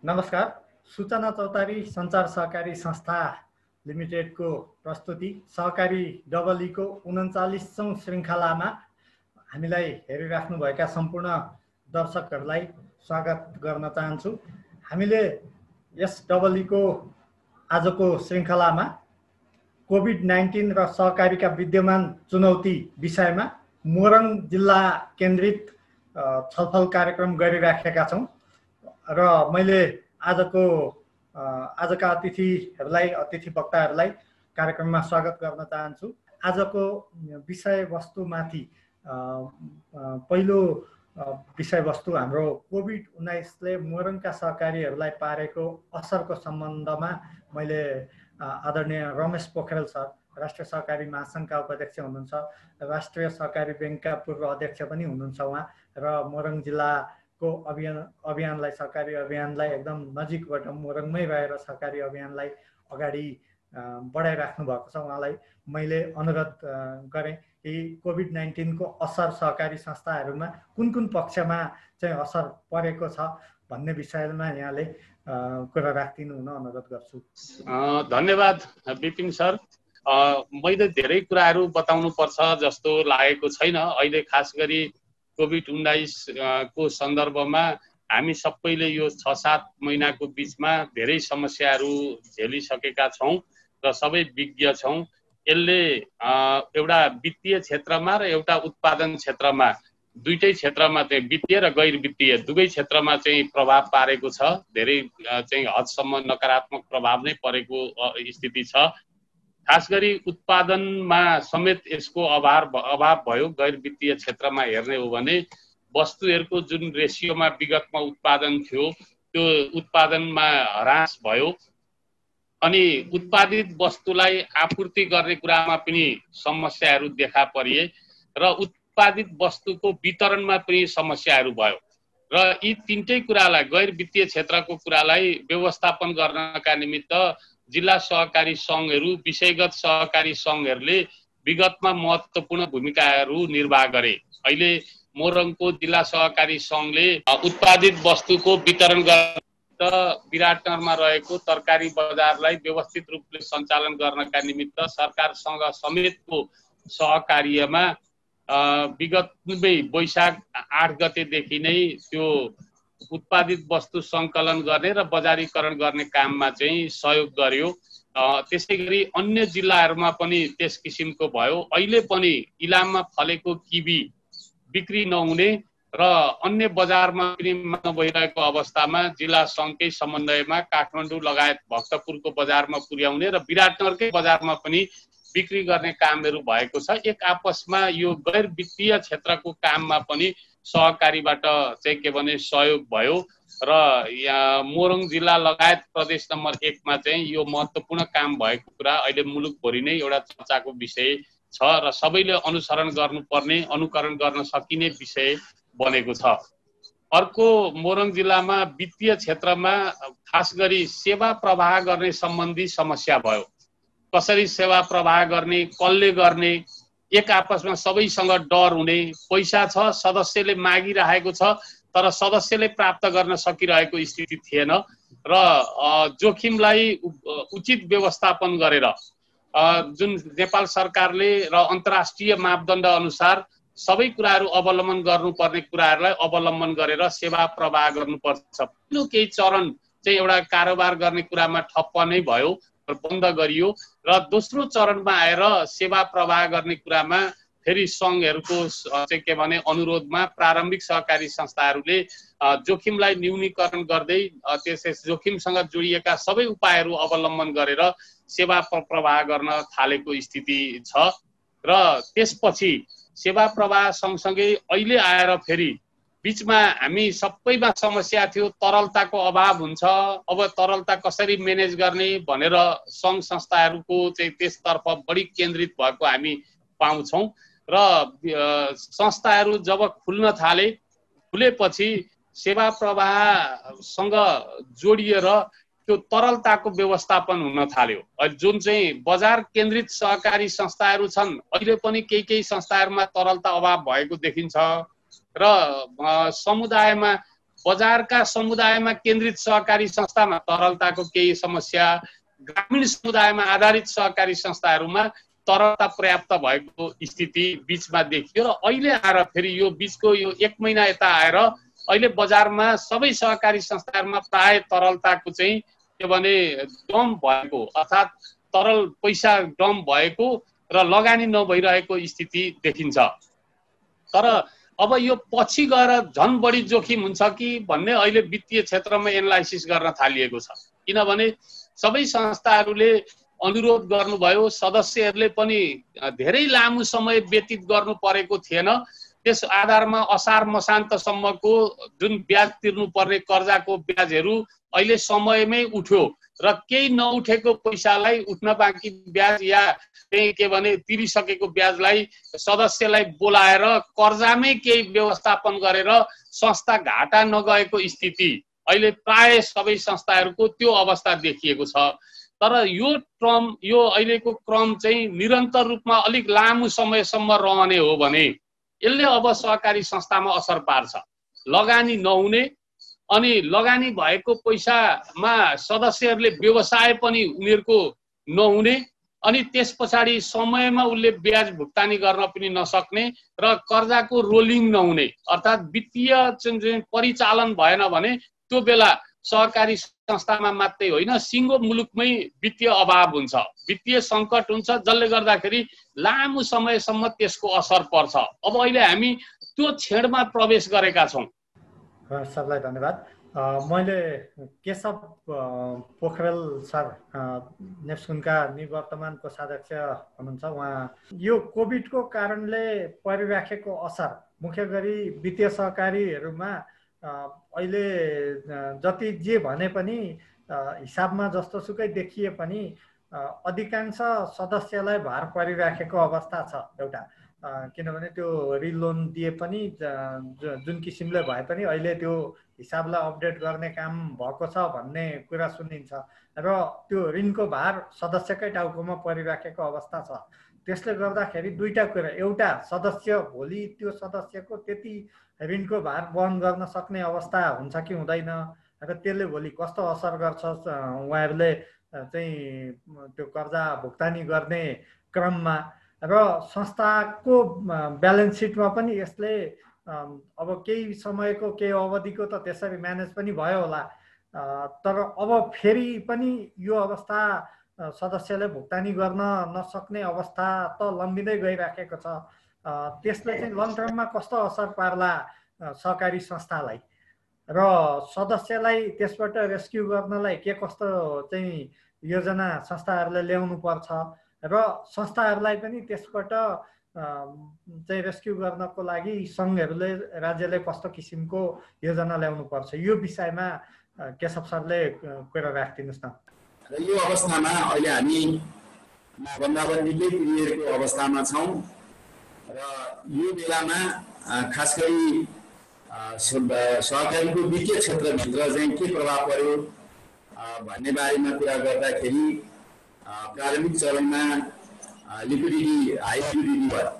नमस्कार। सूचना चौतारी सञ्चार सहकारी संस्था लिमिटेडको प्रस्तुति सहकारी डबलईको 39औं श्रृङ्खलामा हामीलाई हेरिराख्नुभएका सम्पूर्ण दर्शकहरूलाई स्वागत गर्न चाहन्छु। हामीले यस डबलईको आजको श्रृङ्खलामा कोभिड-19 र सहकारीका विद्यमान चुनौती विषयमा मोरङ जिल्ला केन्द्रित छलफल कार्यक्रम गरिराखेका छौँ र मैले आजका अतिथि वक्ताहरूलाई कार्यक्रममा स्वागत गर्न चाहन्छु। आजको विषयवस्तुमाथि पहिलो विषयवस्तु हाम्रो कोभिड-19ले मोरङका सहकारीहरूलाई पारेको असरको सम्बन्धमा मैले आदरणीय रमेश पोखरेल सर, राष्ट्रिय सहकारी महासङ्घका उपाध्यक्ष हुनुहुन्छ, राष्ट्रिय सहकारी ब्याङ्कका पूर्व अध्यक्ष पनि हुनुहुन्छ उहाँ, र मोरङ जिल्लाको अभियानलाई सहकारी अभियानलाई एकदम नजिकबाट मोरङमै रहेर सहकारी अभियानलाई अगाडि बढाइराख्नु भएको छ। उहाँलाई मैले अनुरोध गरेँ कि कोभिड-19 को असर सहकारी संस्थाहरूमा कुन पक्षमा चाहिँ असर परेको छ भन्ने विषयमा यहाँले कुरा राखिदिनु हुन अनुरोध गर्छु। धन्यवाद विपिन सर। मैले धेरै कुराहरू बताउनु पर्छ जस्तो लागेको छैन। अहिले खास गरी कोभिड-19 को सन्दर्भमा हामी सबैले यो 6-7 महिनाको बीचमा धेरै समस्याहरू झेलिसकेका छौँ र सबै विज्ञ छौँ। यसले एउटा वित्तीय क्षेत्रमा र एउटा उत्पादन क्षेत्रमा, दुईटै क्षेत्रमा चाहिँ वित्तीय र गैर वित्तीय दुवै क्षेत्रमा चाहिँ प्रभाव पारेको छ। धेरै चाहिँ हदसम्म नकारात्मक प्रभाव नै परेको स्थिति छ। खास गरी उत्पादनमा समेत यसको अभाव भयो। गैर वित्तीय क्षेत्रमा हेर्ने हो भने वस्तुहरूको जुन रेसियोमा विगतमा उत्पादन थियो त्यो उत्पादनमा ह्रास भयो अनि उत्पादित वस्तुलाई आपूर्ति गर्ने कुरामा पनि समस्याहरू देखा परिए र उत्पादित वस्तुको वितरणमा पनि समस्याहरू भयो र यी तीनटै कुरालाई, गैर वित्तीय क्षेत्रको कुरालाई व्यवस्थापन गर्नका निमित्त जिल्ला सहकारी सङ्घहरू, विषयगत सहकारी सङ्घहरूले विगतमा महत्त्वपूर्ण भूमिकाहरू निर्वाह गरे। अहिले मोरङको जिल्ला सहकारी सङ्घले उत्पादित वस्तुको वितरण गर्न विराटनगरमा रहेको तरकारी बजारलाई व्यवस्थित रूपले सञ्चालन गर्नका निमित्त सरकारसँग समेतको सहकार्यमा विगतमै वैशाख 8 गतेदेखि नै त्यो उत्पादित वस्तु सङ्कलन गर्ने र बजारीकरण गर्ने काममा चाहिँ सहयोग गर्यो। त्यसै गरी अन्य जिल्लाहरूमा पनि त्यस किसिमको भयो। अहिले पनि इलाममा फलेको किवी बिक्री नहुने र अन्य बजारमा पनि नभइरहेको अवस्थामा जिल्ला सङ्घकै समन्वयमा काठमाडौँ लगायत भक्तपुरको बजारमा पुर्याउने र विराटनगरकै बजारमा पनि बिक्री गर्ने कामहरू भएको छ। एक आपसमा यो गैर वित्तीय क्षेत्रको काममा पनि सहकारीबाट चाहिँ के भने सहयोग भयो र मोरङ जिल्ला लगायत प्रदेश नम्बर 1 मा चाहिँ यो महत्त्वपूर्ण काम भएको कुरा अहिले मुलुकभरि नै एउटा चर्चाको विषय छ र सबैले अनुसरण गर्नुपर्ने, अनुकरण गर्न सकिने विषय बनेको छ। अर्को मोरङ जिल्लामा वित्तीय क्षेत्रमा खास गरी सेवा प्रवाह गर्ने सम्बन्धी समस्या भयो। कसरी सेवा प्रवाह गर्ने, कसले गर्ने, एक आपसमा सबैसँग डर हुने, पैसा छ सदस्यले मागिरहेको छ तर सदस्यले प्राप्त गर्न सकिरहेको स्थिति थिएन र जोखिमलाई उचित व्यवस्थापन गरेर जुन नेपाल सरकारले र अन्तर्राष्ट्रिय मापदण्ड अनुसार सबै कुराहरू अवलम्बन गर्नुपर्ने कुराहरूलाई अवलम्बन गरेर सेवा प्रवाह गर्नुपर्छ। पहिलो केही चरण चाहिँ एउटा कारोबार गर्ने कुरामा ठप्प नै भयो र बन्द गरियो र दोस्रो चरणमा आएर सेवा प्रवाह गर्ने कुरामा फेरि सङ्घहरूको चाहिँ के भने अनुरोधमा प्रारम्भिक सहकारी संस्थाहरूले जोखिमलाई न्यूनीकरण गर्दै त्यस जोखिमसँग जोडिएका सबै उपायहरू अवलम्बन गरेर सेवा प्रवाह गर्न थालेको स्थिति छ र त्यसपछि सेवा प्रवाह सँगसँगै अहिले आएर फेरि बीचमा हामी सबैमा समस्या थियो, तरलताको अभाव हुन्छ। अब तरलता कसरी म्यानेज गर्ने भनेर सङ्घ संस्थाहरूको चाहिँ त्यसतर्फ बढी केन्द्रित भएको हामी पाउँछौँ र संस्थाहरू जब खुल्न थाले, खुलेपछि सेवा प्रवाहसँग जोडिएर त्यो तरलताको व्यवस्थापन हुन थाल्यो। जुन चाहिँ बजार केन्द्रित सहकारी संस्थाहरू छन् अहिले पनि केही संस्थाहरूमा तरलता अभाव भएको देखिन्छ र समुदायमा बजारका समुदायमा केन्द्रित सहकारी संस्थामा तरलताको केही समस्या, ग्रामीण समुदायमा आधारित सहकारी संस्थाहरूमा तरलता पर्याप्त भएको स्थिति बीचमा देखियो र अहिले आएर फेरि यो बीचको यो 1 महिना यता आएर अहिले बजारमा सबै सहकारी संस्थाहरूमा प्राय तरलताको चाहिँ के भने डम भएको अर्थात् तरल पैसा डम भएको र लगानी नभइरहेको स्थिति देखिन्छ। तर अब यो पछि गएर झन् बढी जोखिम हुन्छ कि भन्ने अहिले वित्तीय क्षेत्रमा एनालाइसिस गर्न थालिएको छ। किनभने सबै संस्थाहरूले अनुरोध गर्नुभयो, सदस्यहरूले पनि धेरै लामो समय व्यतीत गर्नु परेको थिएन। त्यस आधारमा असार मसान्तसम्मको जुन ब्याज तिर्नुपर्ने कर्जाको ब्याजहरू अहिले समयमै उठ्यो र केही नउठेको पैसालाई उठ्न बाँकी ब्याज या त्यही के भने तिरिसकेको ब्याजलाई सदस्यलाई बोलाएर कर्जामै केही व्यवस्थापन गरेर संस्था घाटा नगएको स्थिति अहिले प्राय सबै संस्थाहरूको त्यो अवस्था देखिएको छ। तर यो अहिलेको क्रम चाहिँ निरन्तर रूपमा अलिक लामो समयसम्म रहने हो भने यसले अब सहकारी संस्थामा असर पार्छ। लगानी नहुने अनि लगानी भएको पैसामा सदस्यहरूले व्यवसाय पनि उनीहरूको नहुने अनि त्यस पछाडि समयमा उसले ब्याज भुक्तानी गर्न पनि नसक्ने र कर्जाको रोलिङ नहुने अर्थात् वित्तीय परिचालन भएन भने त्यो बेला सहकारी संस्थामा मात्रै होइन सिङ्गो मुलुकमै वित्तीय अभाव हुन्छ, वित्तीय सङ्कट हुन्छ, जसले गर्दाखेरि लामो समयसम्म त्यसको असर पर्छ। अब अहिले हामी त्यो क्षणमा प्रवेश गरेका छौँ। सबलाई धन्यवाद। मैले केशव पोखरेल सर नेप्सुनका निवर्तमान कोषाध्यक्ष हुनुहुन्छ। उहाँ यो कोभिडको कारणले परिराखेको असर मुख्य गरी वित्तीय सहकारीहरूमा अहिले जति जे भने पनि हिसाबमा जस्तोसुकै देखिए पनि अधिकांश सदस्यलाई भार परिराखेको अवस्था छ एउटा। किनभने त्यो रिलोन दिए पनि जुन किसिमले भए पनि अहिले त्यो हिसाबलाई अपडेट गर्ने काम भएको छ भन्ने कुरा सुनिन्छ र त्यो ऋणको भार सदस्यकै टाउकोमा परिराखेको अवस्था छ। त्यसले गर्दाखेरि दुईटा कुरा, एउटा सदस्य भोलि त्यो सदस्यको त्यति ऋणको भार वहन गर्न सक्ने अवस्था हुन्छ कि हुँदैन र त्यसले भोलि कस्तो असर गर्छ उहाँहरूले चाहिँ त्यो कर्जा भुक्तानी गर्ने क्रममा र संस्थाको ब्यालेन्स सिटमा पनि यसले अब केही समयको केही अवधिको त त्यसरी म्यानेज पनि भयो होला, तर अब फेरि पनि यो अवस्था सदस्यले भुक्तानी गर्न नसक्ने अवस्था त लम्बिँदै गइराखेको छ। त्यसले चाहिँ लङ टर्ममा कस्तो असर पार्ला सहकारी संस्थालाई र सदस्यलाई त्यसबाट रेस्क्यु गर्नलाई के कस्तो चाहिँ योजना संस्थाहरूले ल्याउनु पर्छ र संस्थाहरूलाई पनि त्यसबाट चाहिँ रेस्क्यु गर्नको लागि सङ्घहरूले राज्यले कस्तो किसिमको योजना ल्याउनु पर्छ, यो विषयमा केशव सरले कुरा राखिदिनुहोस् न। र यो अवस्थामा अहिले हामी बन्दाबन्दीकै पिरियडको अवस्थामा छौँ र यो बेलामा खास गरी सहकारीको वित्तीय क्षेत्रभित्र चाहिँ के प्रभाव पर्यो भन्ने बारेमा कुरा गर्दाखेरि प्रारम्भिक चरणमा लिक्विडिटी हाई लिक्विडिटी भयो।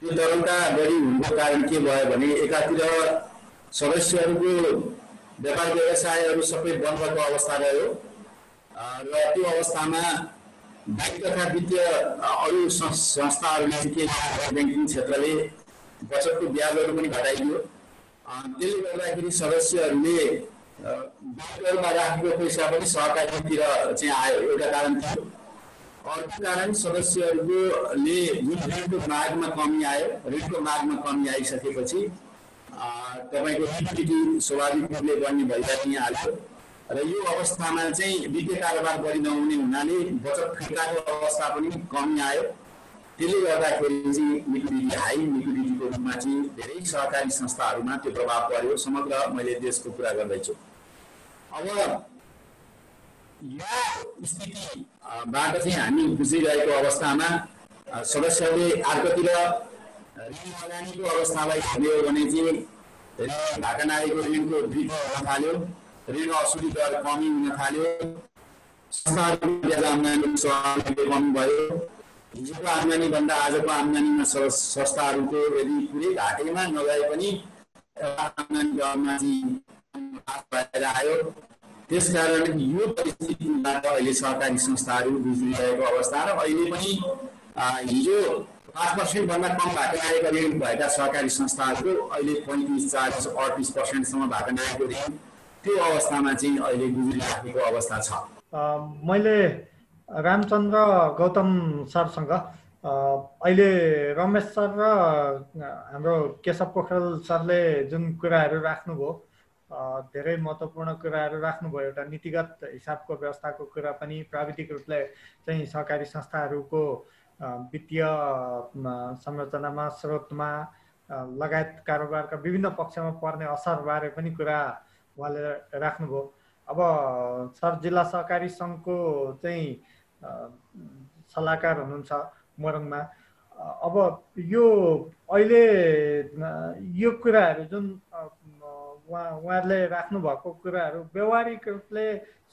त्यो तरलता बढी हुनुको कारण के भयो भने एकातिर सदस्यहरूको व्यापार व्यवसायहरू सबै बन्द भएको अवस्था रह्यो र त्यो अवस्थामा बैंक तथा वित्तीय अरू संस्थाहरूले के ब्याङ्किङ क्षेत्रले बचतको ब्याजहरू पनि घटाइदियो। त्यसले गर्दाखेरि सदस्यहरूले ब्याङ्कहरूमा राखेको पैसा पनि सहकारीतिर चाहिँ आयो, एउटा कारण थियो। अर्को कारण सदस्यहरूले जुन ऋणको मागमा कमी आयो, ऋणको मागमा कमी आइसकेपछि तपाईँको लिक्विडिटी स्वाभाविक रूपले बढ्ने भइहाल्यो र यो अवस्थामा चाहिँ वित्तीय कारोबार बढी नहुने हुनाले बचत फिर्ताको अवस्था पनि कमी आयो। त्यसले गर्दाखेरि चाहिँ लिक्विडिटी हाई लिक्विडिटीको रूपमा चाहिँ धेरै सहकारी संस्थाहरूमा त्यो प्रभाव पर्यो। समग्र मैले देशको कुरा गर्दैछु। अब यो स्थितिबाट चाहिँ हामी गुज्रिरहेको अवस्थामा सदस्यहरूले अर्कोतिर ऋण लगानीको अवस्थालाई हेर्ने हो भने चाहिँ ऋण ढाका नागेको ऋणको वृद्धि हुन थाल्यो, ऋण असुली दर कमी हुन थाल्यो, संस्थाहरूको ब्याज आम्दानीको स्वाभाविक कमी भयो। हिजोको आम्दानीभन्दा आजको आम्दानीमा संस्थाहरूको यदि पुरै घाटेमा नगए पनि आम्दानी दरमा चाहिँ भएर आयो। त्यसकारण यो परिस्थितिबाट अहिले सहकारी संस्थाहरू गुज्रिरहेको अवस्था र अहिले पनि हिजो 5% भन्दा कम भएको आएको ऋण भएका सहकारी संस्थाहरूको अहिले 35, 40, 38% भएको आएको ऋण त्यो अवस्थामा चाहिँ अहिले गुज्रिराखेको अवस्था छ। मैले रामचन्द्र गौतम सरसँग अहिले रमेश सर र हाम्रो केशव पोखरेल सरले जुन कुराहरू राख्नुभयो, धेरै महत्त्वपूर्ण कुराहरू राख्नुभयो। एउटा नीतिगत हिसाबको व्यवस्थाको कुरा पनि, प्राविधिक रूपले चाहिँ सहकारी संस्थाहरूको वित्तीय संरचनामा, स्रोतमा लगायत कारोबारका विभिन्न पक्षमा पर्ने असरबारे पनि कुरा उहाँले राख्नुभयो। अब सर जिल्ला सहकारी सङ्घको चाहिँ सल्लाहकार हुनुहुन्छ मोरङमा। अब यो अहिले यो कुराहरू जुन उहाँहरूले राख्नुभएको कुराहरू व्यवहारिक रूपले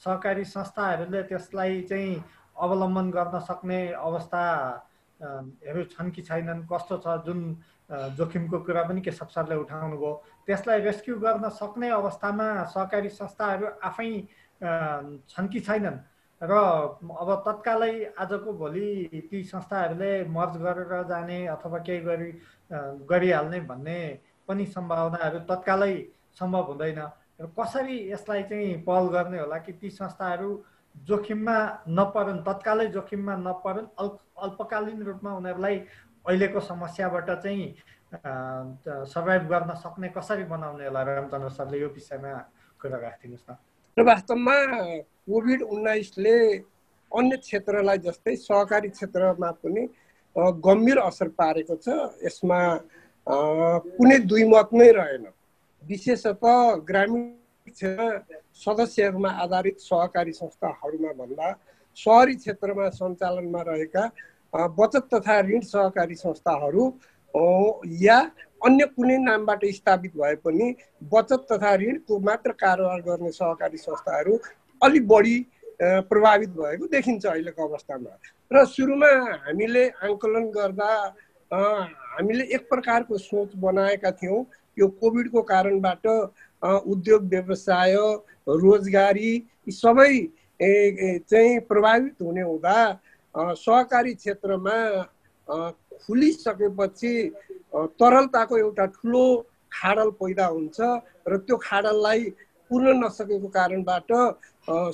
सहकारी संस्थाहरूले त्यसलाई चाहिँ अवलम्बन गर्न सक्ने अवस्थाहरू छन् कि छैनन्, कस्तो छ? जुन जोखिमको कुरा पनि केशव सरले उठाउनु भयो, त्यसलाई रेस्क्यु गर्न सक्ने अवस्थामा सहकारी संस्थाहरू आफै छन् कि छैनन्? र अब तत्कालै आजको भोलि ती संस्थाहरूले मर्ज गरेर जाने अथवा केही गरिहाल्ने भन्ने पनि सम्भावनाहरू तत्कालै सम्भव हुँदैन। र कसरी यसलाई चाहिँ पहल गर्ने होला कि ती संस्थाहरू जोखिममा नपरन्, तत्कालै जोखिममा नपरन्, अल्पकालीन रूपमा उनीहरूलाई अहिलेको समस्याबाट चाहिँ सर्भाइभ गर्न सक्ने कसरी बनाउने होला? रामचन्द्र सरले यो विषयमा कुरा राखिदिनुहोस् न। र वास्तवमा कोभिड-19ले अन्य क्षेत्रलाई जस्तै सहकारी क्षेत्रमा पनि गम्भीर असर पारेको छ। यसमा कुनै दुई मत नै रहेन। विशेषतः ग्रामीण क्षेत्र सदस्यहरूमा आधारित सहकारी संस्थाहरूमा भन्दा सहरी क्षेत्रमा सञ्चालनमा रहेका बचत तथा ऋण सहकारी संस्थाहरू या अन्य कुनै नामबाट स्थापित भए पनि बचत तथा ऋणको मात्र कारोबार गर्ने सहकारी संस्थाहरू अलि बढी प्रभावित भएको देखिन्छ अहिलेको अवस्थामा। र सुरुमा हामीले आंकलन गर्दा हामीले एक प्रकारको सोच बनाएका थियौँ, यो कोभिडको कारणबाट उद्योग व्यवसाय रोजगारी यी सबै चाहिँ प्रभावित हुने हुँदा सहकारी क्षेत्रमा खुलिसकेपछि तरलताको एउटा ठुलो खाडल पैदा हुन्छ र त्यो खाडललाई पुर्न नसकेको कारणबाट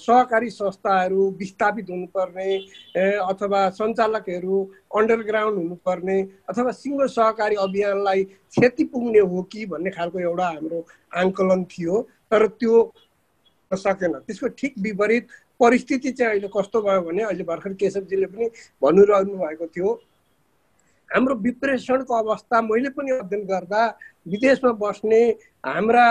सहकारी संस्थाहरू विस्थापित हुनुपर्ने अथवा सञ्चालकहरू अन्डरग्राउन्ड हुनुपर्ने अथवा सिङ्गो सहकारी अभियानलाई क्षति पुग्ने हो कि भन्ने खालको एउटा हाम्रो आंकलन थियो। तर त्यो सकेन। त्यसको ठिक विपरीत परिस्थिति चाहिँ अहिले कस्तो भयो भने अहिले भर्खर केशवजीले पनि भनिरहनु भएको थियो, हाम्रो विप्रेषणको अवस्था मैले पनि अध्ययन गर्दा विदेशमा बस्ने हाम्रा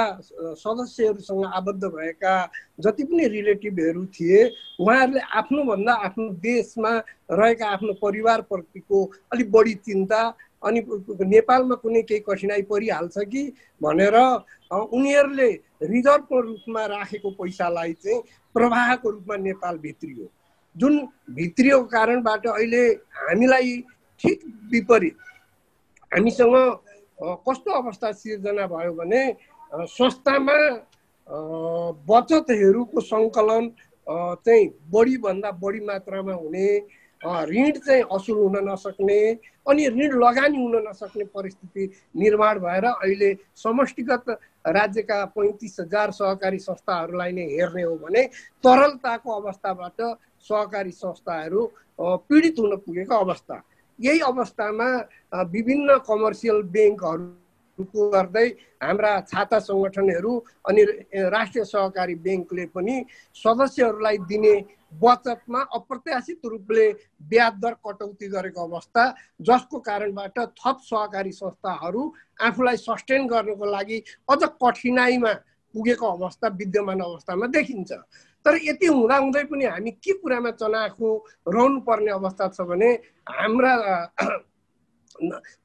सदस्यहरूसँग आबद्ध भएका जति पनि रिलेटिभहरू थिए उहाँहरूले आफ्नोभन्दा आफ्नो देशमा रहेका आफ्नो परिवारप्रतिको अलिक बढी चिन्ता अनि नेपालमा कुनै केही कठिनाइ परिहाल्छ कि भनेर उनीहरूले रिजर्भको रूपमा राखेको पैसालाई चाहिँ प्रवाहको रूपमा नेपाल भित्रियो। जुन भित्रिएको कारणबाट अहिले हामीलाई ठिक विपरीत हामीसँग कस्तो अवस्था सिर्जना भयो भने संस्थामा बचतहरूको सङ्कलन चाहिँ बढीभन्दा बढी मात्रामा हुने, ऋण चाहिँ असुल हुन नसक्ने अनि ऋण लगानी हुन नसक्ने परिस्थिति निर्माण भएर अहिले समष्टिगत राज्यका 35,000 सहकारी संस्थाहरूलाई नै हेर्ने हो भने तरलताको अवस्थाबाट सहकारी संस्थाहरू पीडित हुन पुगेको अवस्था। यही अवस्थामा विभिन्न कमर्सियल ब्याङ्कहरूको गर्दै हाम्रा छाता सङ्गठनहरू अनि राष्ट्रिय सहकारी ब्याङ्कले पनि सदस्यहरूलाई दिने बचतमा अप्रत्याशित रूपले ब्याज दर कटौती गरेको अवस्था, जसको कारणबाट थप सहकारी संस्थाहरू आफूलाई सस्टेन गर्नको लागि अझ कठिनाइमा पुगेको अवस्था विद्यमान अवस्थामा देखिन्छ। तर यति हुँदाहुँदै पनि हामी के कुरामा चनाखो रहनुपर्ने अवस्था छ भने हाम्रा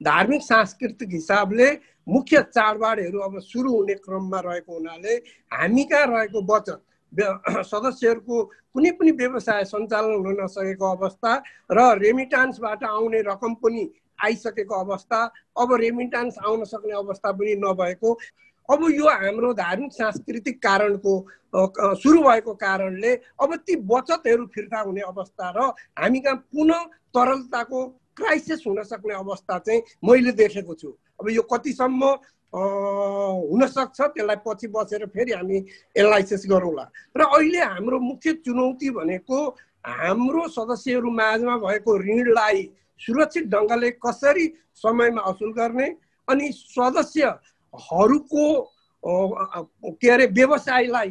धार्मिक सांस्कृतिक हिसाबले मुख्य चाडबाडहरू अब सुरु हुने क्रममा रहेको हुनाले हामी कहाँ रहेको बचत सदस्यहरूको कुनै पनि व्यवसाय सञ्चालन हुन नसकेको अवस्था र रेमिटान्सबाट आउने रकम पनि आइसकेको अवस्था, अब रेमिटान्स आउन सक्ने अवस्था पनि नभएको अब यो हाम्रो धार्मिक सांस्कृतिक कारणको सुरु भएको कारणले अब ती बचतहरू फिर्ता हुने अवस्था र हामी कहाँ पुनः तरलताको क्राइसिस हुन सक्ने अवस्था चाहिँ मैले देखेको छु। अब यो कतिसम्म हुन सक्छ त्यसलाई पछि बसेर फेरि हामी एनालाइसिस गरौँला। र अहिले हाम्रो मुख्य चुनौती भनेको हाम्रो सदस्यहरू माझमा भएको ऋणलाई सुरक्षित ढङ्गले कसरी समयमा असुल गर्ने अनि सदस्यहरूको के अरे व्यवसायलाई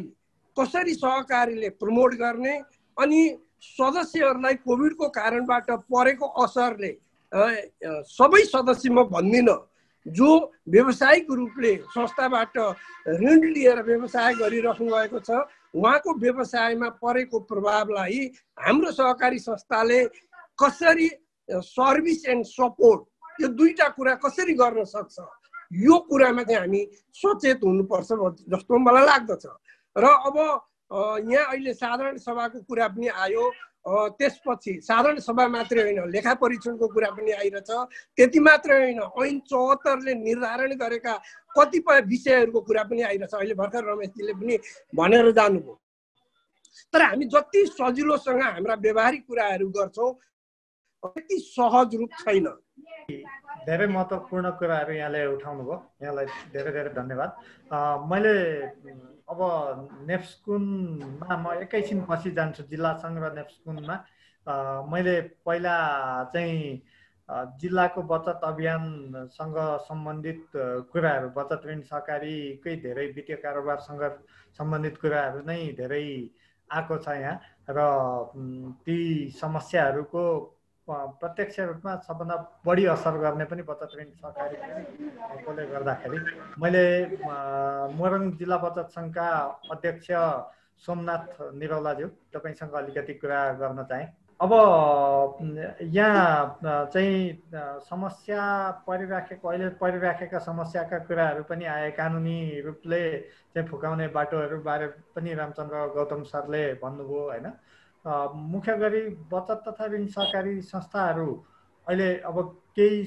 कसरी सहकारीले प्रमोट गर्ने अनि सदस्यहरूलाई कोभिडको कारणबाट परेको असरले सबै सदस्य म भन्दिनँ जो व्यावसायिक रूपले संस्थाबाट ऋण लिएर व्यवसाय गरिराख्नु भएको छ उहाँको व्यवसायमा परेको प्रभावलाई हाम्रो सहकारी संस्थाले कसरी सर्भिस एन्ड सपोर्ट यो दुईटा कुरा कसरी गर्न सक्छ यो कुरामा चाहिँ हामी सचेत हुनुपर्छ जस्तो मलाई लाग्दछ। र अब यहाँ अहिले साधारण सभाको कुरा पनि आयो, त्यसपछि साधारण सभा मात्रै होइन लेखा परीक्षणको कुरा पनि आइरहेछ। त्यति मात्रै होइन ऐन 74ले निर्धारण गरेका कतिपय विषयहरूको कुरा पनि आइरहेछ। अहिले भर्खर रमेशजीले पनि भनेर जानुभयो। तर हामी जति सजिलोसँग हाम्रा व्यवहारिक कुराहरू गर्छौँ त्यति सहज रूप छैन। धेरै महत्त्वपूर्ण कुराहरू यहाँले उठाउनु भयो, यहाँलाई धेरै धेरै धन्यवाद। मैले अब नेप्सकुनमा म एकैछिन पछि जान्छु, जिल्ला सङ्घ र नेप्सकुनमा। मैले पहिला चाहिँ जिल्लाको बचत अभियानसँग सम्बन्धित कुराहरू, बचत ऋण सहकारीकै धेरै वित्तीय कारोबारसँग सम्बन्धित कुराहरू नै धेरै आएको छ यहाँ। र ती समस्याहरूको प्रत्यक्ष रूपमा सबभन्दा बढी असर गर्ने पनि बचत ऋण सहकारीले गर्दाखेरि मैले मोरङ जिल्ला बचत सङ्घका अध्यक्ष सोमनाथ निरौलाज्यू तपाईँसँग अलिकति कुरा गर्न चाहेँ। अब यहाँ चाहिँ समस्या परिराखेको, अहिले परिराखेका समस्याका कुराहरू पनि आए। कानुनी रूपले चाहिँ फुकाउने बाटोहरूबारे पनि रामचन्द्र गौतम सरले भन्नुभयो होइन। मुख्य गरी बचत तथा ऋण सहकारी संस्थाहरू अहिले अब केही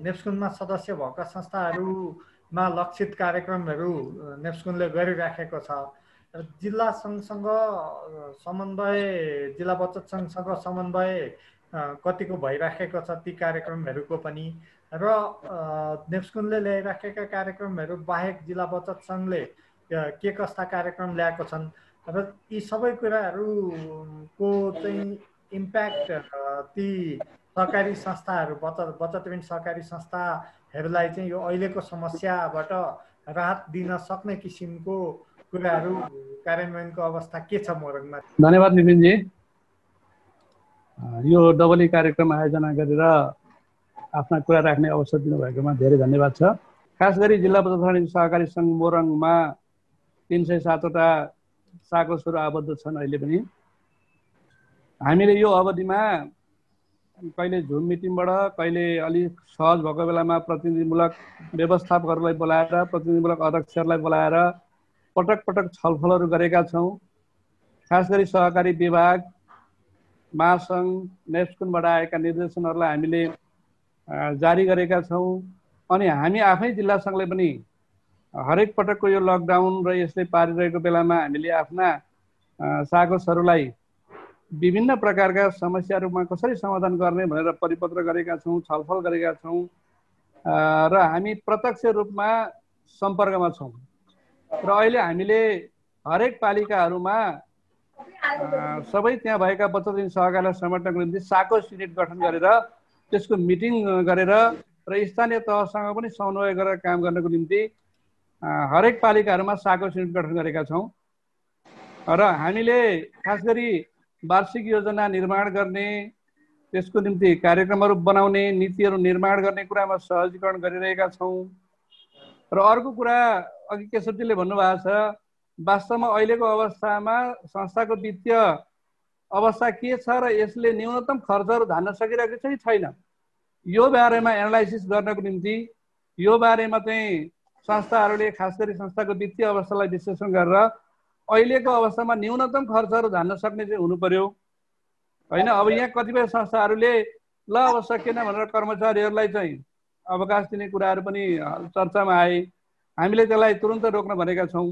नेप्सकुनमा सदस्य भएका संस्थाहरूमा लक्षित कार्यक्रमहरू नेप्सकुनले गरिराखेको छ। जिल्ला सङ्घसँग समन्वय, जिल्ला बचत सङ्घसँग समन्वय कतिको भइराखेको छ ती कार्यक्रमहरूको पनि। र नेप्सकुनले ल्याइराखेका कार्यक्रमहरू बाहेक जिल्ला बचत सङ्घले के कस्ता कार्यक्रम ल्याएको छन् र यी सबै कुराहरूको चाहिँ इम्प्याक्ट ती सहकारी संस्थाहरू, बचत ऋण सहकारी संस्थाहरूलाई चाहिँ यो अहिलेको समस्याबाट राहत दिन सक्ने किसिमको कुराहरू कार्यान्वयनको अवस्था के छ मोरङमा? धन्यवाद नितिनजी। यो डबली कार्यक्रम आयोजना गरेर आफ्ना कुरा राख्ने अवसर दिनुभएकोमा धेरै धन्यवाद छ। खास गरी जिल्ला बचत ऋण सहकारी सङ्घ मोरङमा 307वटा साकोसहरू आबद्ध छन्। अहिले पनि हामीले यो अवधिमा कहिले झुम मिटिङबाट, कहिले अलिक सहज भएको बेलामा प्रतिनिधिमूलक व्यवस्थापकहरूलाई बोलाएर, प्रतिनिधिमूलक अध्यक्षहरूलाई बोलाएर पटक पटक छलफलहरू गरेका छौँ। खास गरी सहकारी विभाग, महासङ्घ, नेप्सकुनबाट आएका निर्देशनहरूलाई हामीले जारी गरेका छौँ। अनि हामी आफै जिल्ला सङ्घले पनि हरेक पटकको यो लकडाउन र यसले पारिरहेको बेलामा हामीले आफ्ना साकोसहरूलाई विभिन्न प्रकारका समस्याहरूमा कसरी समाधान गर्ने भनेर परिपत्र गरेका छौँ, छलफल गरेका छौँ र हामी प्रत्यक्ष रूपमा सम्पर्कमा छौँ। र अहिले हामीले हरेक पालिकाहरूमा सबै त्यहाँ भएका बचत ऋण सहकारीलाई समेट्नको निम्ति साकोस युनिट गठन गरेर त्यसको मिटिङ गरेर र स्थानीय तहसँग पनि समन्वय गरेर काम गर्नको निम्ति हरेक पालिकाहरूमा साकोस युनिट गठन गरेका छौँ। र हामीले खास गरी वार्षिक योजना निर्माण गर्ने, त्यसको निम्ति कार्यक्रमहरू बनाउने, नीतिहरू निर्माण गर्ने कुरामा सहजीकरण गरिरहेका छौँ। र अर्को कुरा अघि केशवजीले भन्नुभएको छ, वास्तवमा अहिलेको अवस्थामा संस्थाको वित्तीय अवस्था के छ र यसले न्यूनतम खर्चहरू धान्न सकिरहेको छ कि छैन, यो बारेमा एनालाइसिस गर्नको निम्ति, यो बारेमा चाहिँ संस्थाहरूले खास गरी संस्थाको वित्तीय अवस्थालाई विश्लेषण गरेर अहिलेको अवस्थामा न्यूनतम खर्चहरू धान्न सक्ने चाहिँ हुनु पर्यो होइन। अब यहाँ कतिपय संस्थाहरूले ल अब सकिएन भनेर कर्मचारीहरूलाई चाहिँ अवकाश दिने कुराहरू पनि चर्चामा आए। हामीले त्यसलाई तुरुन्त रोक्न भनेका छौँ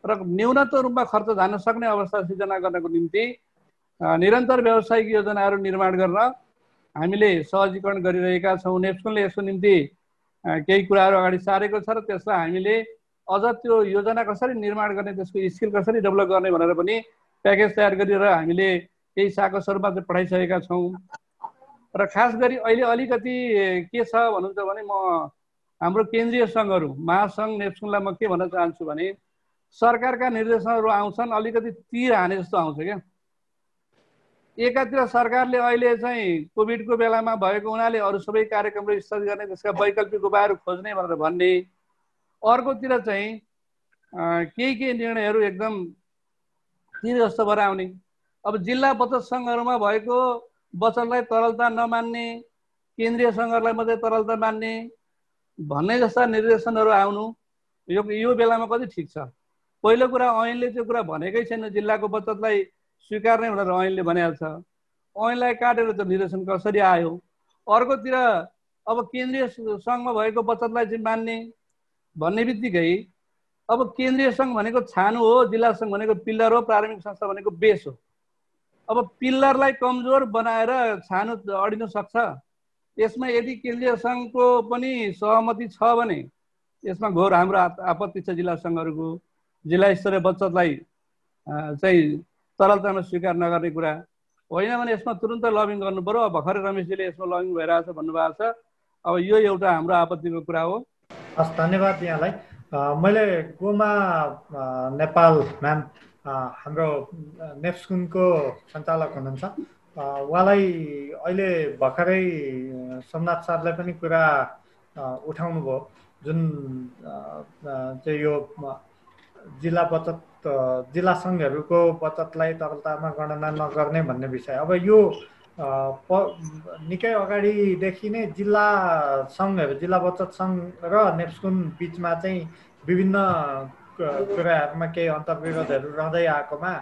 र न्यूनतम रूपमा खर्च जान सक्ने अवस्था सिर्जना गर्नको निम्ति निरन्तर व्यावसायिक योजनाहरू निर्माण गर्न हामीले सहजीकरण गरिरहेका छौँ। नेप्सकुनले यसको निम्ति केही कुराहरू अगाडि सारेको छ र त्यसलाई हामीले अझ त्यो योजना कसरी निर्माण गर्ने, त्यसको स्किल कसरी डेभलप गर्ने भनेर पनि प्याकेज तयार गरेर हामीले केही साकोसहरूमा चाहिँ पठाइसकेका छौँ। र खास गरी अहिले अलिकति के छ भन्नुहुन्छ भने म हाम्रो केन्द्रीय सङ्घहरू महासङ्घ नेप्सकुनलाई म के भन्न चाहन्छु भने सरकारका निर्देशनहरू आउँछन् अलिकति तीर हाने जस्तो आउँछ क्या। एकातिर सरकारले अहिले चाहिँ कोभिडको बेलामा भएको हुनाले अरू सबै कार्यक्रमहरू स्थगित गर्ने, त्यसका वैकल्पिक उपायहरू खोज्ने भनेर भन्ने, अर्कोतिर चाहिँ केही निर्णयहरू एकदम तीर जस्तो भएर आउने। अब जिल्ला बचत सङ्घहरूमा भएको बचतलाई तरलता नमान्ने, केन्द्रीय सङ्घहरूलाई मात्रै तरलता मान्ने भन्ने जस्ता निर्देशनहरू आउनु यो बेलामा कति ठिक छ? पहिलो कुरा ऐनले त्यो कुरा भनेकै छैन जिल्लाको बचतलाई स्वीकार्ने भनेर ऐनले भनेको छ। ऐनलाई काटेर त्यो निर्देशन कसरी आयो? अर्कोतिर अब केन्द्रीय सङ्घमा भएको बचतलाई चाहिँ मान्ने भन्ने बित्तिकै अब केन्द्रीय सङ्घ भनेको छानो हो, जिल्ला सङ्घ भनेको पिल्लर हो, प्रारम्भिक संस्था भनेको बेस हो। अब पिल्लरलाई कमजोर बनाएर छानो अडिन सक्छ। यसमा यदि केन्द्रीय सङ्घको पनि सहमति छ भने यसमा घोर हाम्रो आपत्ति छ। जिल्ला सङ्घहरूको जिल्ला स्तरीय बचतलाई चाहिँ तरलतामा स्वीकार नगर्ने कुरा होइन भने यसमा तुरुन्त लबिङ गर्नु पर्यो। अब भर्खरै रमेशजीले यसमा लबिङ भइरहेछ भन्नुभएको छ। अब यो एउटा हाम्रो आपत्तिको कुरा हो। हस्, धन्यवाद यहाँलाई। मैले गोमा नेपाल म्याम हाम्रो नेप्सकुनको सञ्चालक हुनुहुन्छ, उहाँलाई अहिले भर्खरै सोमनाथ सरले पनि कुरा उठाउनु भयो जुन चाहिँ यो जिल्ला बचत जिल्ला सङ्घहरूको बचतलाई तरलतामा गणना नगर्ने भन्ने विषय। अब यो निकै अगाडिदेखि नै जिल्ला सङ्घहरू, जिल्ला बचत सङ्घ र नेप्सकुन बिचमा चाहिँ विभिन्न कुराहरूमा केही अन्तर्विरोधहरू रहँदै आएकोमा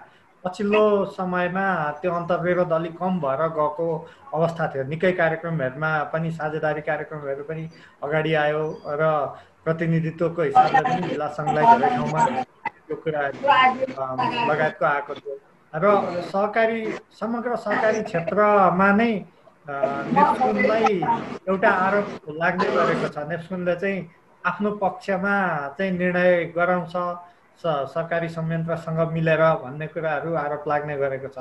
पछिल्लो समयमा त्यो अन्तर्विरोध अलिक कम भएर गएको अवस्था थियो। निकै कार्यक्रमहरूमा पनि साझेदारी कार्यक्रमहरू पनि अगाडि आयो र प्रतिनिधित्वको हिसाबले पनि जिल्ला सङ्घलाई धेरै ठाउँमा यो कुराहरू लगायतको आएको थियो र समग्र सहकारी क्षेत्रमा नै नेप्सकुनलाई एउटा आरोप लाग्ने गरेको छ। नेप्सकुनले चाहिँ आफ्नो पक्षमा चाहिँ निर्णय गराउँछ सरकारी संयन्त्रसँग मिलेर भन्ने कुराहरू आरोप लाग्ने गरेको छ।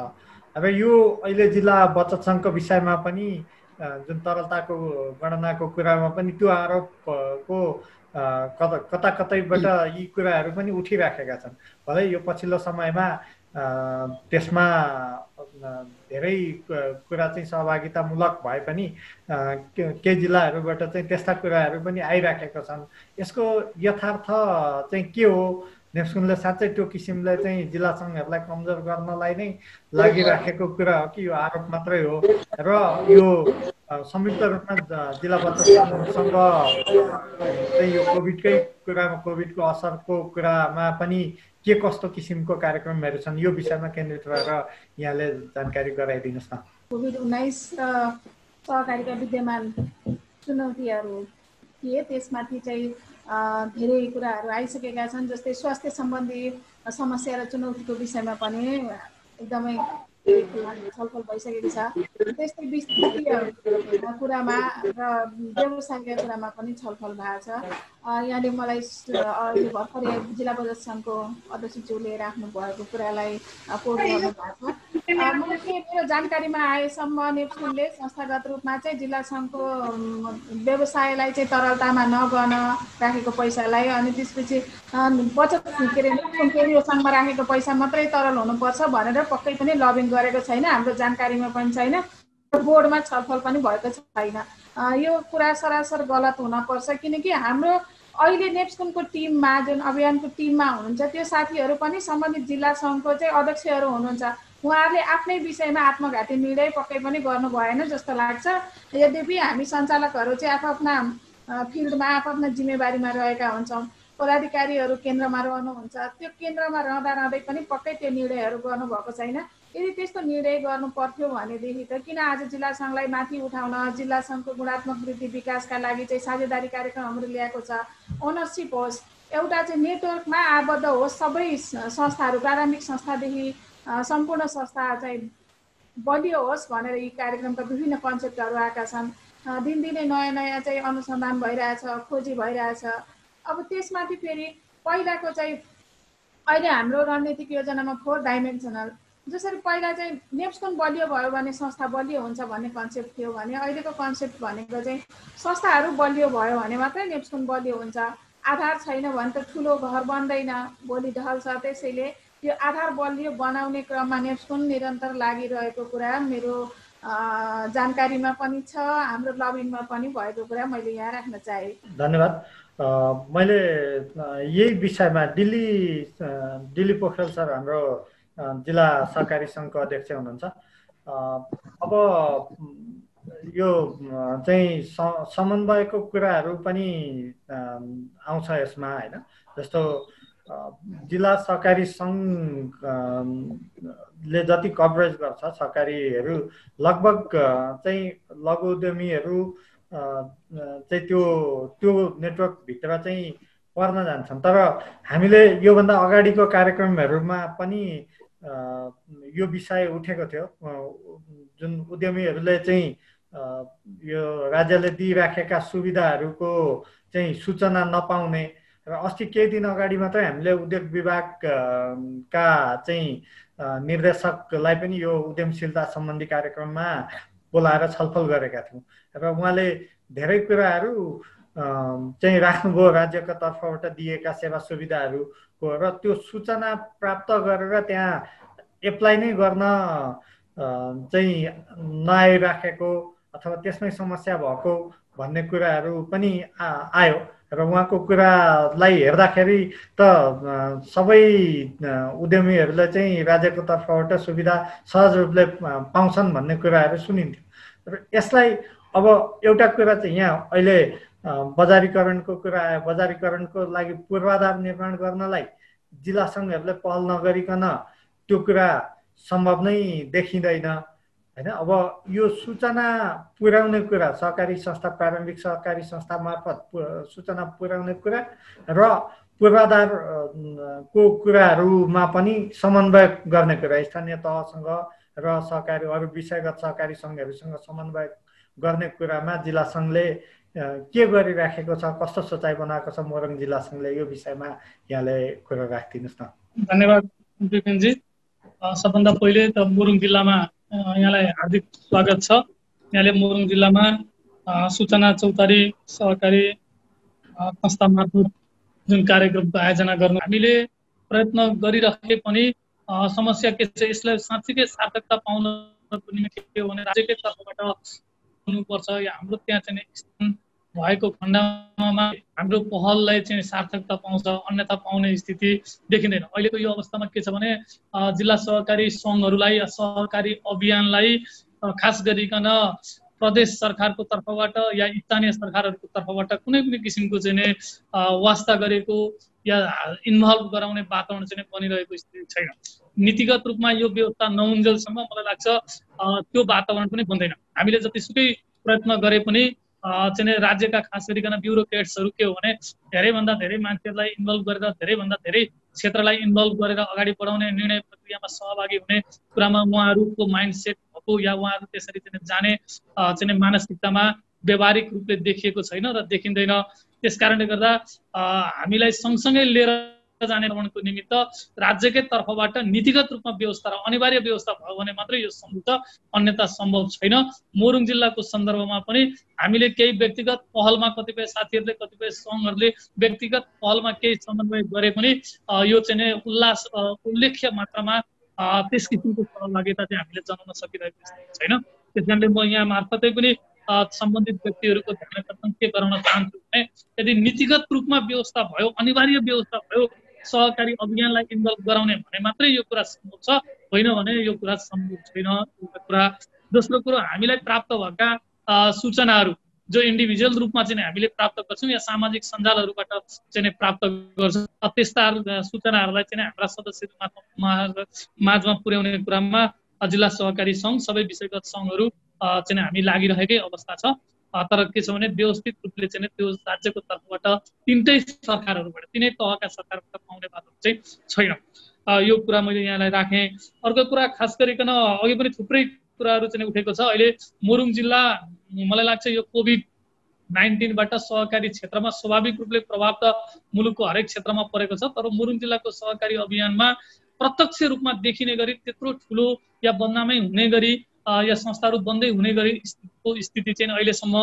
अब यो अहिले जिल्ला बचत सङ्घको विषयमा पनि जुन तरलताको गणनाको कुरामा पनि त्यो आरोपको कता कतैबाट यी कुराहरू पनि उठिराखेका छन्। भलै यो पछिल्लो समयमा त्यसमा धेरै कुरा चाहिँ सहभागितामूलक भए पनि केही जिल्लाहरूबाट चाहिँ त्यस्ता कुराहरू पनि आइराखेका छन्। यसको यथार्थ चाहिँ के हो? नेप्सकुनले साँच्चै त्यो किसिमले चाहिँ जिल्ला सङ्घहरूलाई कमजोर गर्नलाई नै लागिराखेको कुरा हो कि यो आरोप मात्रै हो? र यो संयुक्त रूपमा जिल्ला बचत सङ्घसँग चाहिँ यो कोभिडकै कुरामा, कोभिडको असरको कुरामा पनि के कस्तो किसिमको कार्यक्रमहरू छन्, यो विषयमा केन्द्रित रहेर यहाँले जानकारी गराइदिनुहोस् न। कोभिड-19 सहकारीका विद्यमान चुनौतीहरू के, त्यसमाथि चाहिँ धेरै कुराहरू आइसकेका छन्। जस्तै स्वास्थ्य सम्बन्धी समस्या र चुनौतीको विषयमा पनि एकदमै छलफल भइसकेको छ। त्यस्तै वित्तीय कुरामा र व्यवसायका कुरामा पनि छलफल भएको छ। यहाँले मलाई भर्खरै जिल्ला बचत सङ्घको अध्यक्षज्यूले राख्नु भएको कुरालाई कोट गर्नु भएको छ। मलाई के मेरो जानकारीमा आएसम्म नेप्सकुनले संस्थागत रूपमा चाहिँ जिल्ला सङ्घको व्यवसायलाई चाहिँ तरलतामा नगर्न राखेको पैसालाई, अनि त्यसपछि बचत के अरे नेप्सकुन केन्द्रीय सङ्घमा राखेको पैसा मात्रै तरल हुनुपर्छ भनेर पक्कै पनि लबिङ गरेको छैन, हाम्रो जानकारीमा पनि छैन, बोर्डमा छलफल पनि भएको छैन। यो कुरा सरासर गलत हुनपर्छ, किनकि हाम्रो अहिले नेप्सकुनको टिममा जुन अभियानको टिममा हुनुहुन्छ त्यो साथीहरू पनि सम्बन्धित जिल्ला सङ्घको चाहिँ अध्यक्षहरू हुनुहुन्छ। उहाँहरूले आफ्नै विषयमा आत्मघाती निर्णय पक्कै पनि गर्नु भएन जस्तो लाग्छ। यद्यपि हामी सञ्चालकहरू चाहिँ आफ्ना फिल्डमा आफ्ना जिम्मेवारीमा रहेका हुन्छौँ। पदाधिकारीहरू केन्द्रमा रहनुहुन्छ, त्यो केन्द्रमा रहँदा रहँदै पनि पक्कै त्यो निर्णयहरू गर्नुभएको छैन। यदि त्यस्तो निर्णय गर्नु पर्थ्यो भनेदेखि त किन आज जिल्ला सङ्घलाई माथि उठाउन, जिल्ला सङ्घको गुणात्मक वृद्धि विकासका लागि चाहिँ साझेदारी कार्यक्रम हाम्रो ल्याएको छ, ओनरसिप होस्, एउटा चाहिँ नेटवर्कमा आबद्ध होस्, सबै संस्थाहरू प्रारम्भिक संस्थादेखि सम्पूर्ण संस्था चाहिँ बलियो होस् भनेर यी कार्यक्रमका विभिन्न कन्सेप्टहरू आएका छन्। दिनदिनै नयाँ नयाँ चाहिँ अनुसन्धान भइरहेछ, खोजी भइरहेछ। अब त्यसमाथि फेरि पहिलाको चाहिँ अहिले हाम्रो रणनीतिक योजनामा 4 डाइमेन्सनल, जसरी पहिला चाहिँ नेप्स्कोन बलियो भयो भने संस्था बलियो हुन्छ भन्ने कन्सेप्ट थियो भने अहिलेको कन्सेप्ट भनेको चाहिँ संस्थाहरू बलियो भयो भने मात्रै नेप्स्कोन बलियो हुन्छ। आधार छैन भने त ठुलो घर बन्दैन, भोलि ढल्छ। त्यसैले यो आधार बलियो बनाउने क्रममा नेप्स्कोन निरन्तर लागिरहेको कुरा मेरो जानकारीमा पनि छ, हाम्रो लबिङमा पनि भएको कुरा मैले यहाँ राख्न चाहे। धन्यवाद। मैले यही विषयमा दिल्ली पोखरेल सर हाम्रो जिल्ला सहकारी सङ्घको अध्यक्ष हुनुहुन्छ। अब यो चाहिँ समन्वयको कुराहरू पनि आउँछ यसमा हैन। जस्तो जिल्ला सहकारी सङ्घले जति कभरेज गर्छ सहकारीहरू लगभग चाहिँ लघु उद्यमीहरू चाहिँ त्यो नेटवर्कभित्र चाहिँ पर्न जान्छन्। तर हामीले योभन्दा अगाडिको कार्यक्रमहरूमा पनि यो विषय उठेको थियो, जुन उद्यमीहरूले चाहिँ यो राज्यले दिइराखेका सुविधाहरूको चाहिँ सूचना नपाउने र अस्ति केही दिन अगाडि मात्रै हामीले उद्योग विभागका चाहिँ निर्देशकलाई पनि यो उद्यमशीलता सम्बन्धी कार्यक्रममा बोलाएर छलफल गरेका थियौँ र उहाँले धेरै कुराहरू चाहिँ राख्नुभयो राज्यको तर्फबाट दिएका सेवा सुविधाहरूको, र त्यो सूचना प्राप्त गरेर त्यहाँ एप्लाई नै गर्न चाहिँ नआइराखेको अथवा त्यसमै समस्या भएको भन्ने कुराहरू पनि आयो। र उहाँको कुरालाई हेर्दाखेरि त सबै उद्यमीहरूले चाहिँ राज्यको तर्फबाट सुविधा सहज रूपले पाउँछन् भन्ने कुराहरू सुनिन्थ्यो। र यसलाई अब एउटा कुरा चाहिँ यहाँ अहिले बजारीकरणको कुरा आयो। बजारीकरणको लागि पूर्वाधार निर्माण गर्नलाई जिल्ला सङ्घहरूले पहल नगरिकन त्यो कुरा सम्भव नै देखिँदैन हैन। अब यो सूचना पुर्याउने कुरा, सहकारी संस्था प्रारम्भिक सहकारी संस्था मार्फत सूचना पुर्याउने कुरा र पूर्वाधारको कुराहरूमा पनि समन्वय गर्ने कुरा, स्थानीय तहसँग र सहकारी अरू विषयगत सहकारी सङ्घहरूसँग समन्वय गर्ने कुरामा जिल्ला सङ्घले के गरिराखेको छ, कस्तो सोचाइ बनाएको छ मोरङ जिल्ला सङ्घले, यो विषयमा यहाँले कुरा राखिदिनुहोस् न। धन्यवाद विपिनजी। सबभन्दा पहिले त मोरङ जिल्लामा यहाँलाई हार्दिक स्वागत छ। यहाँले मोरङ जिल्लामा सूचना चौतारी सहकारी संस्था मार्फत जुन कार्यक्रमको आयोजना गर्नु हामीले प्रयत्न गरिरहे पनि समस्या के छ, यसलाई साँच्चीकै सार्थकता पाउनको निम्ति के हो भने राज्यकै तर्फबाट हुनुपर्छ। या हाम्रो त्यहाँ चाहिँ स्थान भएको खण्डमा हाम्रो पहललाई चाहिँ सार्थकता पाउँछ, अन्यथा पाउने स्थिति देखिँदैन। अहिलेको यो अवस्थामा के छ भने जिल्ला सहकारी सङ्घहरूलाई या सहकारी अभियानलाई खास गरिकन प्रदेश सरकारको तर्फबाट या स्थानीय सरकारहरूको तर्फबाट कुनै पनि किसिमको चाहिँ वास्ता गरेको या इन्भल्भ गराउने वातावरण चाहिँ बनिरहेको स्थिति छैन। नीतिगत रूपमा यो व्यवस्था नहुन्जेलसम्म मलाई लाग्छ त्यो वातावरण पनि बन्दैन। हामीले जतिसुकै प्रयत्न गरे पनि चाहिँ राज्यका खास गरिकन ब्युरोक्रेट्सहरू के हो भने धेरैभन्दा धेरै मान्छेहरूलाई इन्भल्भ गरेर धेरैभन्दा धेरै क्षेत्रलाई इन्भल्भ गरेर अगाडि बढाउने, निर्णय प्रक्रियामा सहभागी हुने कुरामा उहाँहरूको माइन्डसेट भएको या उहाँहरू त्यसरी चाहिँ जाने चाहिँ मानसिकतामा व्यावहारिक रूपले देखिएको छैन र देखिँदैन। त्यसकारणले गर्दा हामीलाई सँगसँगै लिएर जाने भ्रमणको निमित्त राज्यकै तर्फबाट नीतिगत रूपमा व्यवस्था र अनिवार्य व्यवस्था भयो भने मात्रै यो सम्भव छ, अन्यथा सम्भव छैन। मोरङ जिल्लाको सन्दर्भमा पनि हामीले केही व्यक्तिगत पहलमा कतिपय साथीहरूले कतिपय सङ्घहरूले व्यक्तिगत पहलमा केही समन्वय गरे पनि यो चाहिँ उल्लेख्य मात्रामा त्यस किसिमको सहभागिता चाहिँ हामीले जनाउन सकिरहेको छैन। त्यस कारणले म यहाँ मार्फतै पनि सम्बन्धित व्यक्तिहरूको ध्यान आकर्षण के गराउन चाहन्छु भने यदि नीतिगत रूपमा व्यवस्था भयो, अनिवार्य व्यवस्था भयो, सहकारी अभियानलाई इन्भल्भ गराउने भने मात्रै यो कुरा सम्भव छ, होइन भने यो कुरा सम्भव छैन। कुरा दोस्रो कुरो, हामीलाई प्राप्त भएका सूचनाहरू जो इन्डिभिजुअल रूपमा चाहिँ हामीले प्राप्त गर्छौँ या सामाजिक सञ्जालहरूबाट चाहिँ प्राप्त गर्छौँ, त्यस्ता सूचनाहरूलाई चाहिँ हाम्रा सदस्यहरू माझमा पुर्याउने कुरामा जिल्ला सहकारी सङ्घ सबै विषयगत सङ्घहरू चाहिँ हामी लागिरहेकै अवस्था छ। तर के छ भने व्यवस्थित रूपले चाहिँ त्यो राज्यको तर्फबाट तिनटै सरकारहरूबाट तिनै तहका सरकारबाट पाउने बाटो चाहिँ छैन। यो कुरा मैले यहाँलाई राखेँ। अर्को कुरा खास गरिकन अघि पनि थुप्रै कुराहरू चाहिँ उठेको छ। अहिले मोरङ जिल्ला मलाई लाग्छ यो कोभिड-19बाट सहकारी क्षेत्रमा स्वाभाविक रूपले प्रभाव त मुलुकको हरेक क्षेत्रमा परेको छ, तर मोरङ जिल्लाको सहकारी अभियानमा प्रत्यक्ष रूपमा देखिने गरी त्यत्रो ठुलो या बदनामै हुने गरी या संस्थाहरू बन्दै हुने गरी स्थिति चाहिँ अहिलेसम्म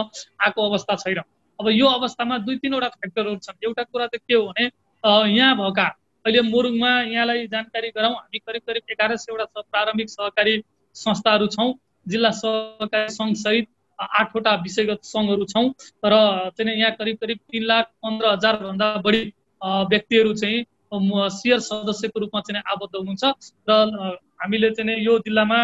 आएको अवस्था छैन। अब यो अवस्थामा 2-3वटा फ्याक्टरहरू छन्। एउटा कुरा त के हो भने यहाँ भएका अहिले मोरङमा यहाँलाई जानकारी गराउँ, हामी करिब 1100वटा प्रारम्भिक सहकारी संस्थाहरू छौँ। जिल्ला सहकारी सङ्घ सहित 8वटा विषयगत सङ्घहरू छौँ। तर चाहिँ यहाँ करिब 3,15,000 भन्दा बढी व्यक्तिहरू चाहिँ सेयर सदस्यको रूपमा चाहिँ आबद्ध हुनुहुन्छ र हामीले चाहिँ यो जिल्लामा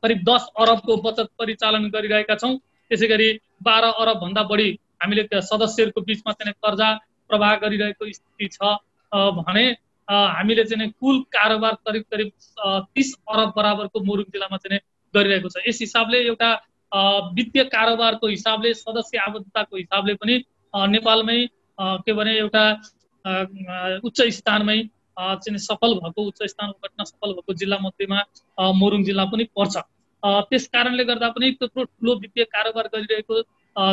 करिब 10 अरबको बचत परिचालन गरिरहेका छौँ। त्यसै गरी 12 अरब भन्दा बढी हामीले सदस्यहरूको बिचमा चाहिँ कर्जा प्रवाह गरिरहेको स्थिति छ भने हामीले चाहिँ कुल कारोबार करिब 30 अरब बराबरको मोरङ जिल्लामा चाहिँ गरिरहेको छ। यस हिसाबले एउटा वित्तीय कारोबारको हिसाबले सदस्य आबद्धताको हिसाबले पनि नेपालमै के भने एउटा उच्च स्थानमै चाहिँ सफल भएको उच्च स्थान ओगट्न सफल भएको जिल्ला मध्येमा मोरङ जिल्ला पनि पर्छ। त्यस कारणले गर्दा पनि त्यत्रो ठुलो वित्तीय कारोबार गरिरहेको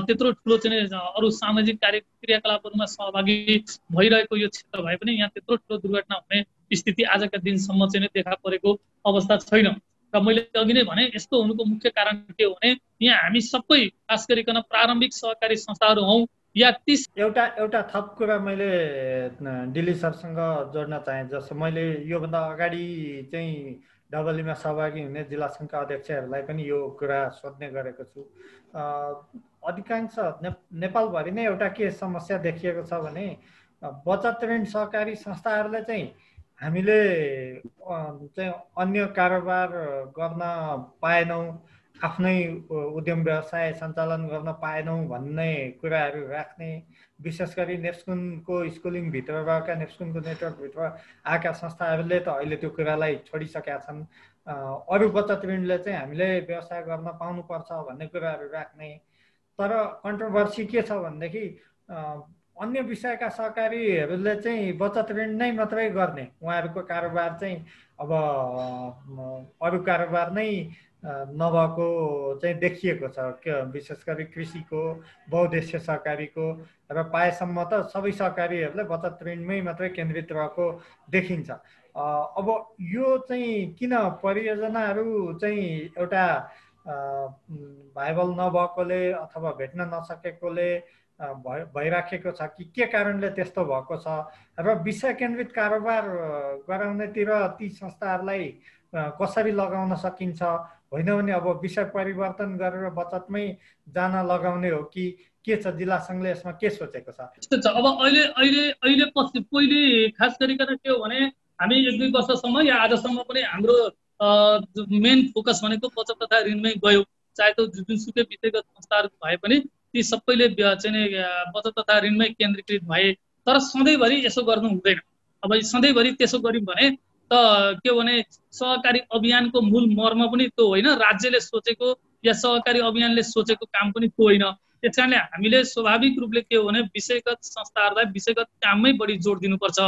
त्यत्रो ठुलो चाहिँ अरू सामाजिक क्रियाकलापहरूमा सहभागी भइरहेको यो क्षेत्र भए पनि यहाँ त्यत्रो ठुलो दुर्घटना हुने स्थिति आजका दिनसम्म चाहिँ देखा परेको अवस्था छैन। र मैले अघि नै भने यस्तो हुनुको मुख्य कारण के हो भने यहाँ हामी सबै खास गरिकन प्रारम्भिक सहकारी संस्थाहरू हौँ या 30 एउटा थप कुरा मैले डिली सरसँग जोड्न चाहे। जस्तो मैले योभन्दा अगाडि चाहिँ डबलीमा सहभागी हुने जिल्ला सङ्घका अध्यक्षहरूलाई पनि यो कुरा सोध्ने गरेको छु। अधिकांश नेपालभरि नै एउटा के समस्या देखिएको छ भने बचत ऋण सहकारी संस्थाहरूले चाहिँ हामीले चाहिँ अन्य कारोबार गर्न पाएनौँ, आफ्नै उद्यम व्यवसाय सञ्चालन गर्न पाएनौँ भन्ने कुराहरू राख्ने, विशेष गरी नेप्सकुनको स्कुलिङभित्रबाट नेप्सकुनको नेटवर्कभित्र आएका संस्थाहरूले त अहिले त्यो कुरालाई छोडिसकेका छन्। अरू बचत ऋणले चाहिँ हामीले व्यवसाय गर्न पाउनुपर्छ भन्ने कुराहरू राख्ने। तर कन्ट्रोभर्सी के छ भनेदेखि अन्य विषयका सहकारीहरूले चाहिँ बचत ऋण नै मात्रै गर्ने, उहाँहरूको कारोबार चाहिँ अब अरू कारोबार नै नभएको चाहिँ देखिएको छ। विशेष गरी कृषिको, बहुद्देश्य सहकारीको र पाएसम्म त सबै सहकारीहरूले बचत ऋणमै मात्रै केन्द्रित रहेको देखिन्छ। अब यो चाहिँ किन परियोजनाहरू चाहिँ एउटा भाइबल नभएकोले अथवा भेट्न नसकेकोले भइराखेको छ कि के कारणले त्यस्तो भएको छ र विषय केन्द्रित कारोबार गराउनेतिर ती संस्थाहरूलाई कसरी लगाउन सकिन्छ, होइन भने अब विषय परिवर्तन गरेर बचतमै जान लगाउने हो कि के छ? जिल्ला सङ्घले यसमा के सोचेको छ? अब अहिले पहिले खास गरिकन के हो भने हामी 1-2 वर्षसम्म या आजसम्म पनि हाम्रो मेन फोकस भनेको बचत तथा ऋणमै गयो। चाहे त्यो जुनसुकै विषयगत संस्थाहरू भए पनि ती सबैले चाहिँ बचत तथा ऋणमै केन्द्रीकृत भए। तर सधैँभरि यसो गर्नु हुँदैन। अब सधैँभरि त्यसो गर्यौँ भने त के भने सहकारी अभियानको मूल मर्म पनि त्यो होइन, राज्यले सोचेको या सहकारी अभियानले सोचेको काम पनि त्यो होइन। त्यस कारणले हामीले स्वाभाविक रूपले के हो भने विषयगत संस्थाहरूलाई विषयगत काममै बढी जोड दिनुपर्छ।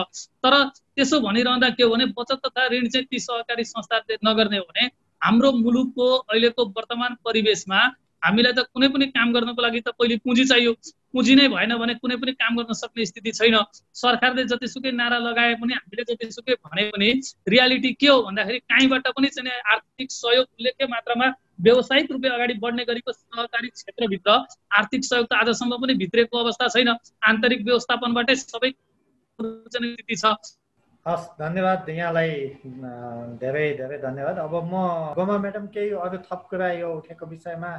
तर त्यसो भनिरहँदा के हो भने बचत तथा ऋण चाहिँ ती सहकारी संस्थाहरूले नगर्ने हो भने हाम्रो मुलुकको अहिलेको वर्तमान परिवेशमा हामीलाई त कुनै पनि काम गर्नको लागि त पहिले पुँजी चाहियो। पुँजी नै भएन भने कुनै पनि काम गर्न सक्ने स्थिति छैन। सरकारले जतिसुकै नारा लगाए पनि हामीले जतिसुकै भने पनि रियालिटी के हो भन्दाखेरि कहीँबाट पनि चाहिँ आर्थिक सहयोग उल्लेख्य मात्रामा व्यावसायिक रूपले अगाडि बढ्ने गरेको सहकारी क्षेत्रभित्र आर्थिक सहयोग त आजसम्म पनि भित्रेको अवस्था छैन। आन्तरिक व्यवस्थापनबाटै सबै स्थिति छ। हस्, धन्यवाद यहाँलाई, धेरै धेरै धन्यवाद। अब म गोमा म्याडम केही अरू थप कुरा यो उठेको विषयमा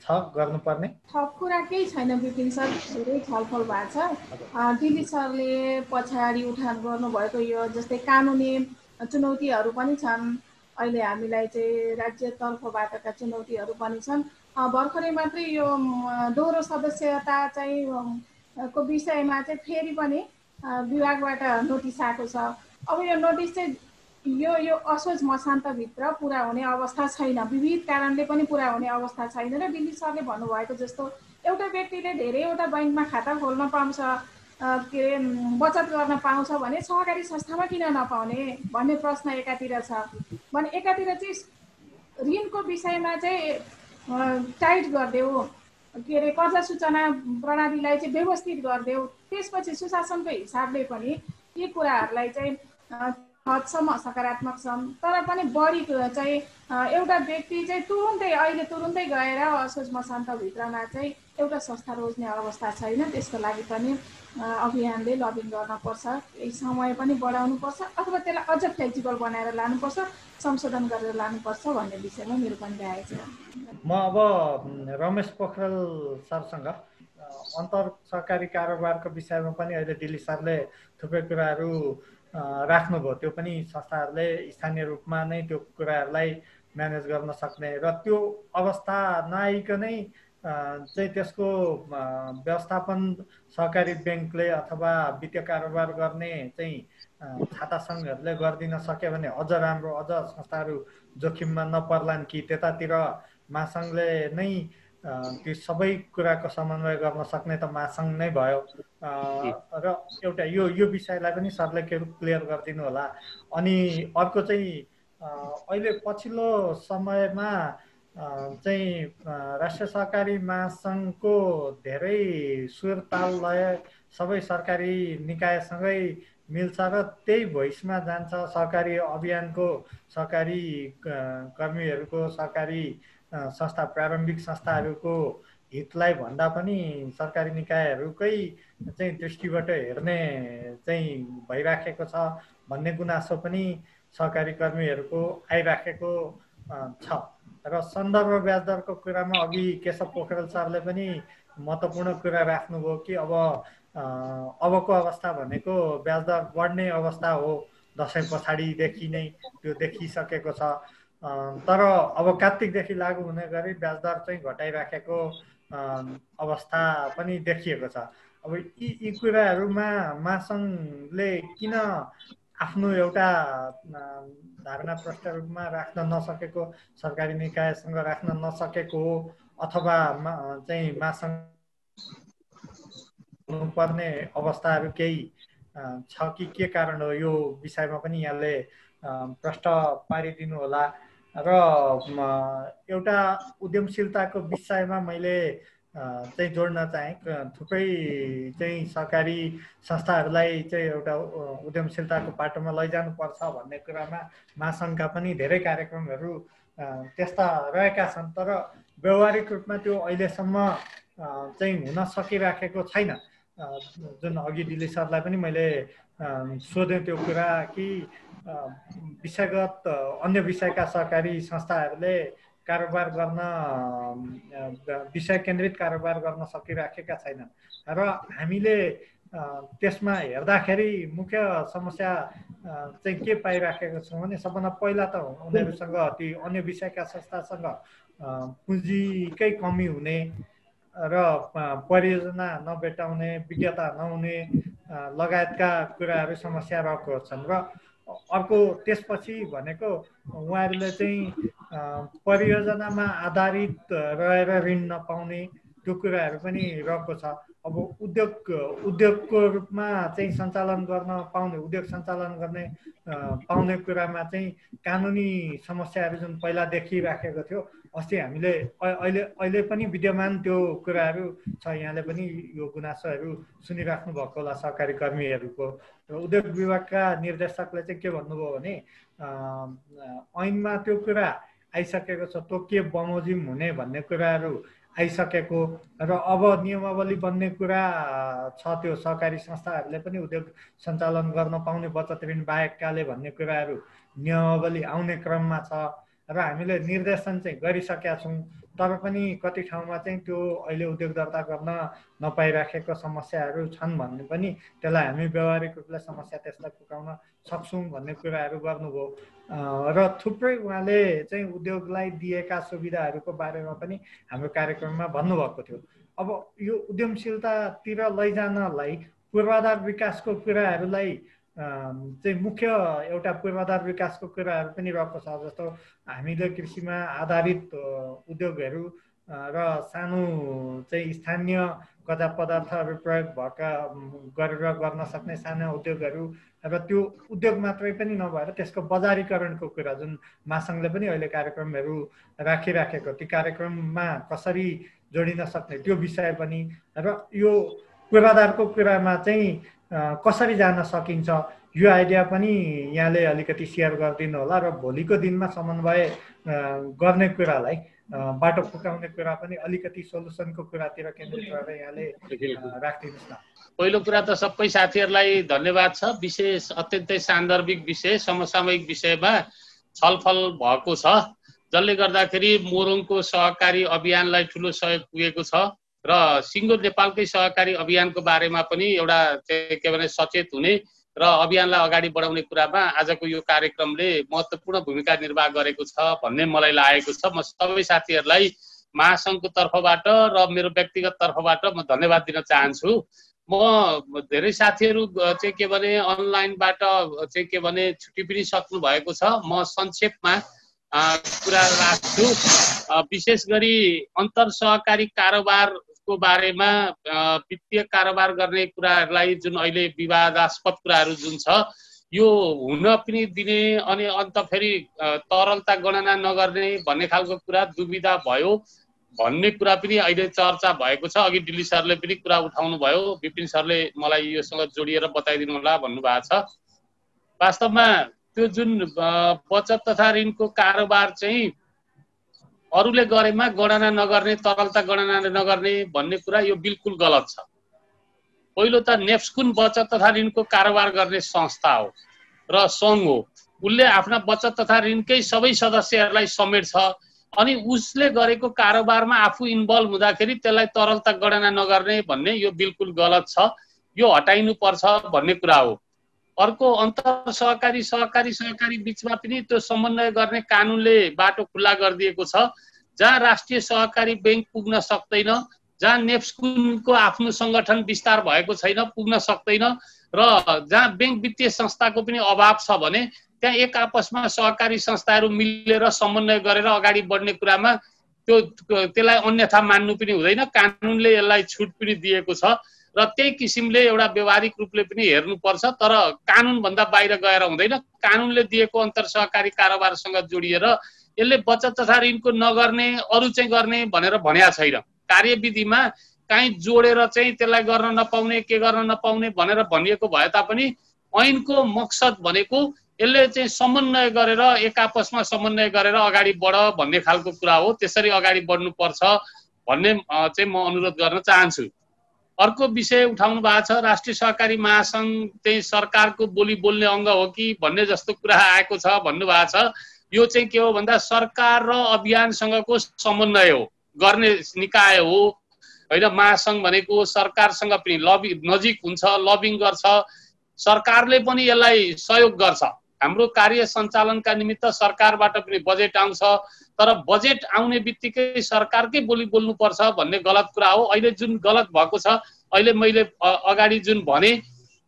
छ गर्नुपर्ने? थप कुरा केही छैन विपिन सर, धेरै छलफल भएको छ। डिली सरले पछाडि उठान गर्नुभएको यो जस्तै कानुनी चुनौतीहरू पनि छन्। अहिले हामीलाई चाहिँ राज्य तर्फबाटका चुनौतीहरू पनि छन्। भर्खरै मात्रै यो दोहोरो सदस्यता चाहिँ को विषयमा चाहिँ फेरि पनि विभागबाट नोटिस आएको छ। अब यो नोटिस चाहिँ यो असोज मसान्तभित्र पुरा हुने अवस्था छैन, विविध कारणले पनि पुरा हुने अवस्था छैन। र दिल्ली सरले भन्नुभएको जस्तो एउटा व्यक्तिले धेरैवटा बैंकमा खाता खोल्न पाउँछ, के अरे बचत गर्न पाउँछ भने सहकारी संस्थामा किन नपाउने भन्ने प्रश्न एकातिर छ भने एकातिर चाहिँ ऋणको विषयमा चाहिँ टाइट गरिदेऊ, के अरे कर्जा सूचना प्रणालीलाई चाहिँ व्यवस्थित गरिदेऊ, त्यसपछि सुशासनको हिसाबले पनि यी कुराहरूलाई चाहिँ हदसम्म सकारात्मक छन्। तर पनि बढी चाहिँ एउटा व्यक्ति चाहिँ तुरुन्तै गएर असोज मसान्तभित्रमा चाहिँ एउटा संस्था रोज्ने अवस्था छैन। त्यसको लागि पनि अभियानले लबिङ गर्नुपर्छ, यही समय पनि बढाउनुपर्छ अथवा त्यसलाई अझ फ्लेक्सिबल बनाएर लानुपर्छ, संशोधन गरेर लानुपर्छ भन्ने विषयमा मेरो पनि राय छ। म अब रमेश पोखरेल सरसँग अन्तर सरकारी कारोबारको विषयमा पनि अहिले दिल्ली सरले थुप्रै कुराहरू राख्नुभयो, त्यो पनि संस्थाहरूले स्थानीय रूपमा नै त्यो कुराहरूलाई म्यानेज गर्न सक्ने र त्यो अवस्था नआइकनै चाहिँ त्यसको व्यवस्थापन सहकारी ब्याङ्कले अथवा वित्तीय कारोबार गर्ने चाहिँ खाता सङ्घहरूले गरिदिन सक्यो भने अझ राम्रो, अझ संस्थाहरू जोखिममा नपर्लान् कि त्यतातिर महासङ्घले नै त्यो सबै कुराको समन्वय गर्न सक्ने त महासङ्घ नै भयो। र एउटा यो विषयलाई पनि सरले क्लियर गरिदिनु होला। अनि अर्को चाहिँ अहिले पछिल्लो समयमा चाहिँ राष्ट्रिय सहकारी महासङ्घको धेरै सुर ताल लय सबै सरकारी निकायसँगै मिल्छ र त्यही भोइसमा जान्छ। सहकारी अभियानको सहकारी कर्मीहरूको, सहकारी संस्था, प्रारम्भिक संस्थाहरूको हितलाई भन्दा पनि सरकारी निकायहरूकै चाहिँ दृष्टिबाट हेर्ने चाहिँ भइराखेको छ भन्ने गुनासो पनि सहकारी कर्मीहरूको आइराखेको छ। र सन्दर्भ ब्याज दरको कुरामा अघि केशव पोखरेल सरले पनि महत्त्वपूर्ण कुरा राख्नुभयो कि अबको अवस्था भनेको ब्याज दर बढ्ने अवस्था हो, दसैँ पछाडिदेखि नै त्यो देखिसकेको छ। तर अब कार्तिकदेखि लागू हुने गरी ब्याज दर चाहिँ घटाइराखेको अवस्था पनि देखिएको छ। अब यी कुराहरूमा महासङ्घले किन आफ्नो एउटा धारणा प्रष्ट रूपमा राख्न नसकेको, सरकारी निकायसँग राख्न नसकेको हो अथवा चाहिँ महासङ्घ हुनुपर्ने अवस्थाहरू केही छ कि के कारण हो, यो विषयमा पनि यहाँले प्रष्ट पारिदिनु होला। र एउटा उद्यमशीलताको विषयमा मैले चाहिँ जोड्न चाहेँ। थुप्रै चाहिँ सहकारी संस्थाहरूलाई चाहिँ एउटा उद्यमशीलताको बाटोमा लैजानुपर्छ भन्ने कुरामा महासङ्घका पनि धेरै कार्यक्रमहरू त्यस्ता रहेका छन्, तर व्यवहारिक रूपमा त्यो अहिलेसम्म चाहिँ हुन सकिराखेको छैन। जुन अघि दिल्ली सरलाई पनि मैले सोधेँ त्यो कुरा कि विषयगत अन्य विषयका सहकारी संस्थाहरूले कारोबार गर्न विषय केन्द्रित कारोबार गर्न सकिराखेका छैनन् र हामीले त्यसमा हेर्दाखेरि मुख्य समस्या चाहिँ के पाइराखेको छौँ भने सबभन्दा पहिला त उनीहरूसँग ती अन्य विषयका संस्थासँग पुँजीकै कमी हुने र परियोजना नभेटाउने, विज्ञता नहुने लगायतका कुराहरू समस्या रहेको छन्। र अर्को त्यसपछि भनेको उहाँहरूले चाहिँ परियोजनामा आधारित रहेर ऋण नपाउने त्यो कुराहरू पनि रहेको छ। अब उद्योगको रूपमा चाहिँ सञ्चालन गर्न पाउने, उद्योग सञ्चालन गर्ने पाउने कुरामा चाहिँ कानुनी समस्याहरू जुन पहिला देखिराखेको थियो, अस्ति हामीले अहिले पनि विद्यमान त्यो कुराहरू छ। यहाँले पनि यो गुनासोहरू सुनिराख्नु भएको होला सहकारी कर्मीहरूको। र उद्योग विभागका निर्देशकले चाहिँ के भन्नुभयो भने ऐनमा त्यो कुरा आइसकेको छ, तोकिए बमोजिम हुने भन्ने कुराहरू आइसकेको र अब नियमावली बन्ने कुरा छ। त्यो सहकारी संस्थाहरूले पनि उद्योग सञ्चालन गर्न पाउने बचत ऋण बाहेककाले भन्ने कुराहरू नियमावली आउने क्रममा छ र हामीले निर्देशन चाहिँ गरिसकेका छौँ। तर पनि कति ठाउँमा चाहिँ त्यो अहिले उद्योग दर्ता गर्न नपाइराखेको समस्याहरू छन् भन्ने पनि त्यसलाई हामी व्यवहारिक रूपले समस्या त्यसलाई पुर्याउन सक्छौँ भन्ने कुराहरू गर्नुभयो। र थुप्रै उहाँले चाहिँ उद्योगलाई दिएका सुविधाहरूको बारेमा पनि हाम्रो कार्यक्रममा भन्नुभएको थियो। अब यो उद्यमशीलतातिर लैजानलाई पूर्वाधार विकासको कुराहरूलाई चाहिँ मुख्य एउटा पूर्वाधार विकासको कुराहरू पनि रहेको छ। जस्तो हामीले कृषिमा आधारित उद्योगहरू र सानो चाहिँ स्थानीय कच्चा पदार्थहरू प्रयोग भएका गरेर गर्न सक्ने साना उद्योगहरू र त्यो उद्योग मात्रै पनि नभएर त्यसको बजारीकरणको कुरा जुन महासङ्घले पनि अहिले कार्यक्रमहरू राखिराखेको, ती कार्यक्रममा कसरी जोडिन सक्ने त्यो विषय पनि र यो पूर्वाधारको कुरामा चाहिँ कसरी जान सकिन्छ यो आइडिया पनि यहाँले अलिकति सेयर गरिदिनु होला र भोलिको दिनमा समन्वय गर्ने कुरालाई बाटो फुकाउने कुरा पनि अलिकति सोलुसनको कुरातिर केन्द्रित गरेर यहाँले राखिदिनुहोस् न। पहिलो कुरा त सबै साथीहरूलाई धन्यवाद छ। विशेष अत्यन्तै सान्दर्भिक विषय समसामयिक विषयमा छलफल भएको छ, जसले गर्दाखेरि मोरङको सहकारी अभियानलाई ठुलो सहयोग पुगेको छ र सिङ्गो नेपालकै सहकारी अभियानको बारेमा पनि एउटा के भने सचेत हुने र अभियानलाई अगाडि बढाउने कुरामा आजको यो कार्यक्रमले महत्त्वपूर्ण भूमिका निर्वाह गरेको छ भन्ने मलाई लागेको छ। म सबै साथीहरूलाई महासङ्घको तर्फबाट र मेरो व्यक्तिगत तर्फबाट म धन्यवाद दिन चाहन्छु। म धेरै साथीहरू चाहिँ के भने अनलाइनबाट चाहिँ के भने छुट्टी पनि सक्नु भएको छ। म संक्षेपमा कुरा राख्छु। विशेष गरी अन्तर सहकारी कारोबारको बारेमा वित्तीय कारोबार गर्ने कुराहरूलाई जुन अहिले विवादास्पद कुराहरू जुन छ यो हुन पनि दिने अनि अन्त फेरि तरलता गणना नगर्ने भन्ने खालको कुरा दुविधा भयो भन्ने कुरा पनि अहिले चर्चा भएको छ। अघि दिल्ली सरले पनि कुरा उठाउनु भयो, विपिन सरले मलाई योसँग जोडिएर बताइदिनु होला भन्नुभएको छ। वास्तवमा त्यो जुन बचत तथा ऋणको कारोबार चाहिँ अरूले गरेमा गणना नगर्ने, तरलता गणना नगर्ने भन्ने कुरा यो बिल्कुल गलत छ। पहिलो त नेप्सकुन बचत तथा ऋणको कारोबार गर्ने संस्था हो र सङ्घ हो, उसले आफ्ना बचत तथा ऋणकै सबै सदस्यहरूलाई समेट्छ अनि उसले गरेको कारोबारमा आफू इन्भल्भ हुँदाखेरि त्यसलाई तरलता गणना नगर्ने भन्ने यो बिल्कुल गलत छ, यो हटाइनुपर्छ भन्ने कुरा हो। अर्को अन्तर सहकारी सहकारी बिचमा पनि त्यो समन्वय गर्ने कानुनले बाटो खुल्ला गरिदिएको छ। जहाँ राष्ट्रिय सहकारी बैंक पुग्न सक्दैन, जहाँ नेप्सकुनको आफ्नो सङ्गठन विस्तार भएको छैन, पुग्न सक्दैन र जहाँ बैंक वित्तीय संस्थाको पनि अभाव छ भने त्यहाँ एक आपसमा सहकारी संस्थाहरू मिलेर समन्वय गरेर अगाडि बढ्ने कुरामा त्यसलाई अन्यथा मान्नु पनि हुँदैन। कानुनले यसलाई छुट पनि दिएको छ र त्यही किसिमले एउटा व्यवहारिक रूपले पनि हेर्नुपर्छ, तर कानुनभन्दा बाहिर गएर हुँदैन। कानुनले दिएको अन्तर सहकारी कारोबारसँग जोडिएर यसले बचत तथा ऋणको नगर्ने अरू चाहिँ गर्ने भनेर भनेको छैन। कार्यविधिमा काहीँ जोडेर चाहिँ त्यसलाई गर्न नपाउने, के गर्न नपाउने भनेर भनिएको भए तापनि ऐनको मकसद भनेको यसले चाहिँ समन्वय गरेर एक आपसमा समन्वय गरेर अगाडि बढ भन्ने खालको कुरा हो। त्यसरी अगाडि बढ्नुपर्छ भन्ने चाहिँ म अनुरोध गर्न चाहन्छु। अर्को विषय उठाउनु भएको छ, राष्ट्रिय सहकारी महासङ्घ चाहिँ सरकारको बोली बोल्ने अङ्ग हो कि भन्ने जस्तो कुरा आएको छ भन्नुभएको छ। यो चाहिँ के हो भन्दा सरकार र अभियानसँगको समन्वय हो, गर्ने निकाय हो होइन। महासङ्घ भनेको सरकारसँग पनि लबी नजिक हुन्छ, लबिङ गर्छ, सरकारले पनि यसलाई सहयोग गर्छ। हाम्रो कार्य सञ्चालनका निमित्त सरकारबाट पनि बजेट आउँछ, तर बजेट आउने बित्तिकै सरकारकै बोली बोल्नुपर्छ भन्ने गलत कुरा हो। अहिले जुन गलत भएको छ, अहिले मैले अगाडि जुन भने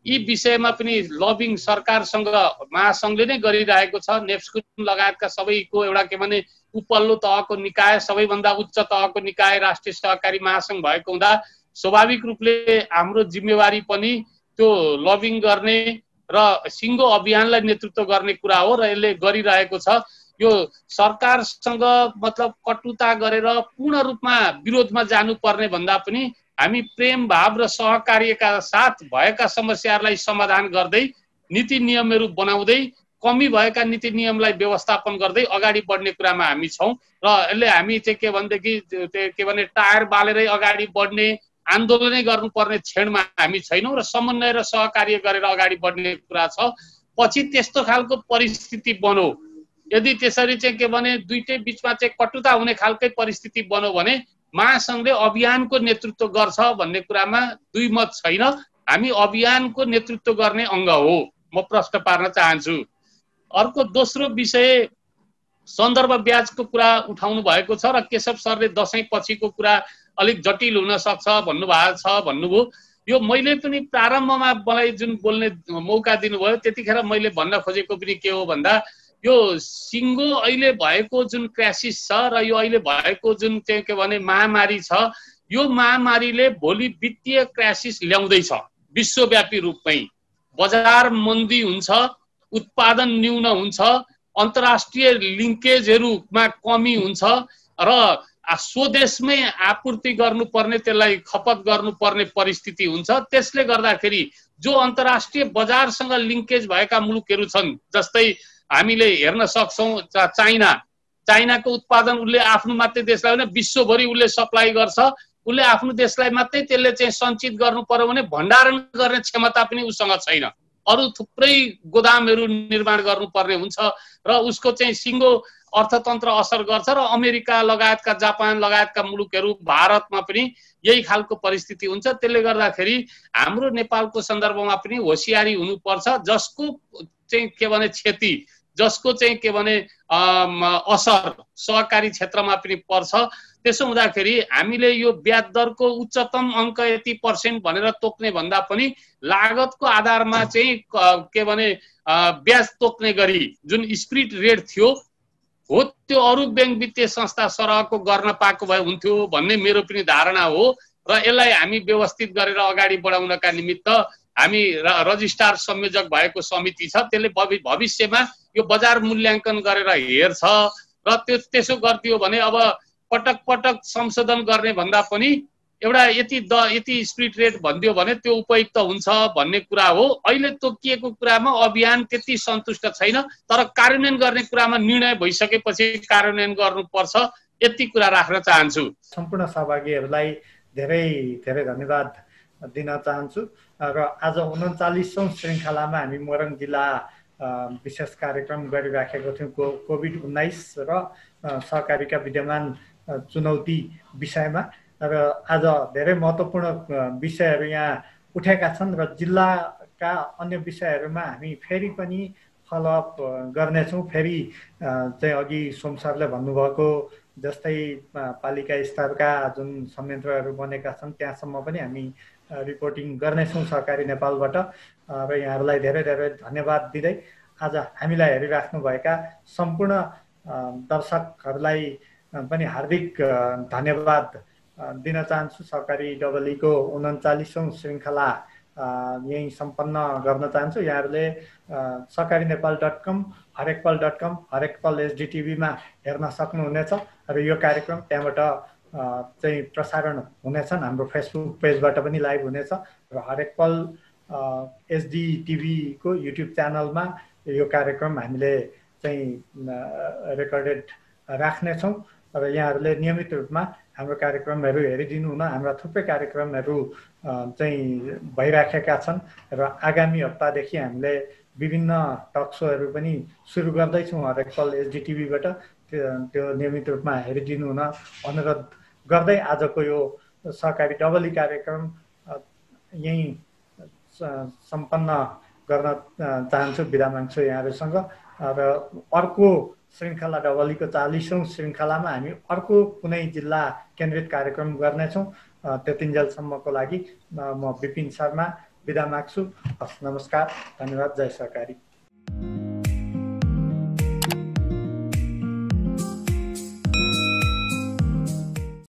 यी विषयमा पनि लबिङ सरकारसँग महासङ्घले नै गरिरहेको छ। नेप्सकुन लगायतका सबैको एउटा के भने उपल्लो तहको निकाय, सबैभन्दा उच्च तहको निकाय राष्ट्रिय सहकारी महासङ्घ भएको हुँदा स्वाभाविक रूपले हाम्रो जिम्मेवारी पनि त्यो लबिङ गर्ने र सिङ्गो अभियानलाई नेतृत्व गर्ने कुरा हो र यसले गरिरहेको छ। यो सरकारसँग मतलब कटुता गरेर पूर्ण रूपमा विरोधमा जानुपर्ने भन्दा पनि हामी प्रेम भाव र सहकार्यका साथ भएका समस्याहरूलाई समाधान गर्दै नीति नियमहरू बनाउँदै कमी भएका नीति नियमलाई व्यवस्थापन गर्दै अगाडि बढ्ने कुरामा हामी छौँ र यसले हामी चाहिँ के भनेदेखि के भने टायर बालेरै अगाडि बढ्ने आन्दोलनै गर्नुपर्ने क्षणमा हामी छैनौँ र समन्वय र सहकार्य गरेर अगाडि बढ्ने कुरा छ। पछि त्यस्तो खालको परिस्थिति बनो, यदि त्यसरी चाहिँ के भने दुईटै बिचमा चाहिँ कटुता हुने खालकै परिस्थिति बन्यो भने महासङ्घले अभियानको नेतृत्व गर्छ भन्ने कुरामा दुई मत छैन। हामी अभियानको नेतृत्व गर्ने अङ्ग हो, म प्रश्न पार्न चाहन्छु। अर्को दोस्रो विषय सन्दर्भ ब्याजको कुरा उठाउनु भएको छ र केशव सरले दसैँ पछिको कुरा अलिक जटिल हुन सक्छ भन्नुभएको छ भन्नुभयो। यो मैले पनि प्रारम्भमा मलाई जुन बोल्ने मौका दिनुभयो त्यतिखेर मैले भन्न खोजेको पनि के हो भन्दा यो सिङ्गो अहिले भएको जुन क्राइसिस छ र यो अहिले भएको जुन चाहिँ के भने महामारी छ यो महामारीले भोलि वित्तीय क्राइसिस ल्याउँदैछ विश्वव्यापी रूपमै बजार मन्दी हुन्छ उत्पादन न्यून हुन्छ अन्तर्राष्ट्रिय लिङ्केजहरूमा कमी हुन्छ र स्वदेशमै आपूर्ति गर्नुपर्ने त्यसलाई खपत गर्नुपर्ने परिस्थिति हुन्छ त्यसले गर्दाखेरि जो अन्तर्राष्ट्रिय बजारसँग लिङ्केज भएका मुलुकहरू छन् जस्तै हामीले हेर्न सक्छौँ चाइनाको उत्पादन उसले आफ्नो मात्रै देशलाई होइन विश्वभरि उसले सप्लाई गर्छ उसले आफ्नो देशलाई मात्रै त्यसले चाहिँ सञ्चित गर्नु पर्यो भने भण्डारण गर्ने क्षमता पनि उसँग छैन अरू थुप्रै गोदामहरू निर्माण गर्नुपर्ने हुन्छ र उसको चाहिँ सिङ्गो अर्थतन्त्र असर गर्छ र अमेरिका लगायतका जापान लगायतका मुलुकहरू भारतमा पनि यही खालको परिस्थिति हुन्छ त्यसले गर्दाखेरि हाम्रो नेपालको सन्दर्भमा पनि होसियारी हुनुपर्छ जसको चाहिँ के भने क्षति जसको चाहिँ के भने असर सहकारी क्षेत्रमा पनि पर्छ त्यसो हुँदाखेरि हामीले यो ब्याज दरको उच्चतम अङ्क यति % भनेर तोक्ने भन्दा पनि लागतको आधारमा चाहिँ के भने ब्याज तोक्ने गरी जुन स्प्लिट रेट थियो हो त्यो अरू बैंक वित्तीय संस्था सरहको गर्न पाएको भए हुन्थ्यो भन्ने मेरो पनि धारणा हो र यसलाई हामी व्यवस्थित गरेर अगाडि बढाउनका निमित्त हामी रजिस्ट्रार संयोजक भएको समिति छ त्यसले भविष्यमा यो बजार मूल्याङ्कन गरेर हेर्छ र त्यसो गरिदियो भने अब पटक पटक संशोधन गर्ने भन्दा पनि एउटा यति स्प्लिट रेट भनिदियो भने त्यो उपयुक्त हुन्छ भन्ने कुरा हो अहिले तोकिएको कुरामा अभियान त्यति सन्तुष्ट छैन तर कार्यान्वयन गर्ने कुरामा निर्णय भइसकेपछि कार्यान्वयन गर्नुपर्छ यति कुरा राख्न चाहन्छु सम्पूर्ण सहभागीहरूलाई धेरै धेरै धन्यवाद दिन चाहन्छु र आज 39औं श्रृङ्खलामा हामी मोरङ जिल्ला विशेष कार्यक्रम गरिराखेको थियौँ कोभिड-19 र सहकारीका विद्यमान चुनौती विषयमा र आज धेरै महत्त्वपूर्ण विषयहरू यहाँ उठेका छन् र जिल्लाका अन्य विषयहरूमा हामी फेरि पनि फलोअप गर्नेछौँ फेरि चाहिँ अघि सोम सरले भन्नुभएको जस्तै पालिका स्तरका जुन संयन्त्रहरू बनेका छन् त्यहाँसम्म पनि हामी रिपोर्टिङ गर्नेछौँ सहकारी नेपालबाट र यहाँहरूलाई धेरै धेरै धन्यवाद दिँदै आज हामीलाई हेरिराख्नुभएका सम्पूर्ण दर्शकहरूलाई पनि हार्दिक धन्यवाद दिन चाहन्छु सहकारी डबलीको 39औं श्रृङ्खला यही सम्पन्न गर्न चाहन्छु यहाँहरूले सहकारीनेपाल.com हरेकपल.com हरेकपल SDTVमा हेर्न सक्नुहुनेछ र यो कार्यक्रम त्यहाँबाट चाहिँ प्रसारण हुनेछन् हाम्रो फेसबुक पेजबाट पनि लाइभ हुनेछ र हरेकपल SDTVको युट्युब च्यानलमा यो कार्यक्रम हामीले चाहिँ रेकर्डेड राख्नेछौँ र यहाँहरूले नियमित रूपमा हाम्रो कार्यक्रमहरू हेरिदिनु हुन हाम्रा थुप्रै कार्यक्रमहरू चाहिँ भइराखेका छन् र आगामी हप्तादेखि हामीले विभिन्न टक सोहरू पनि सुरु गर्दैछौँ हरेकपल SDTVबाट त्यो नियमित रूपमा हेरिदिनु हुन अनुरोध गर्दै आजको यो सहकारी डबली कार्यक्रम यही सम्पन्न गर्न चाहन्छु बिदा माग्छु यहाँहरूसँग र अर्को श्रृङ्खला डबलीको 40औं श्रृङ्खलामा हामी अर्को कुनै जिल्ला केन्द्रित कार्यक्रम गर्नेछौँ त्यतिन्जेलसम्मको लागि म विपिन शर्मा बिदा माग्छु हस् नमस्कार धन्यवाद जय सहकारी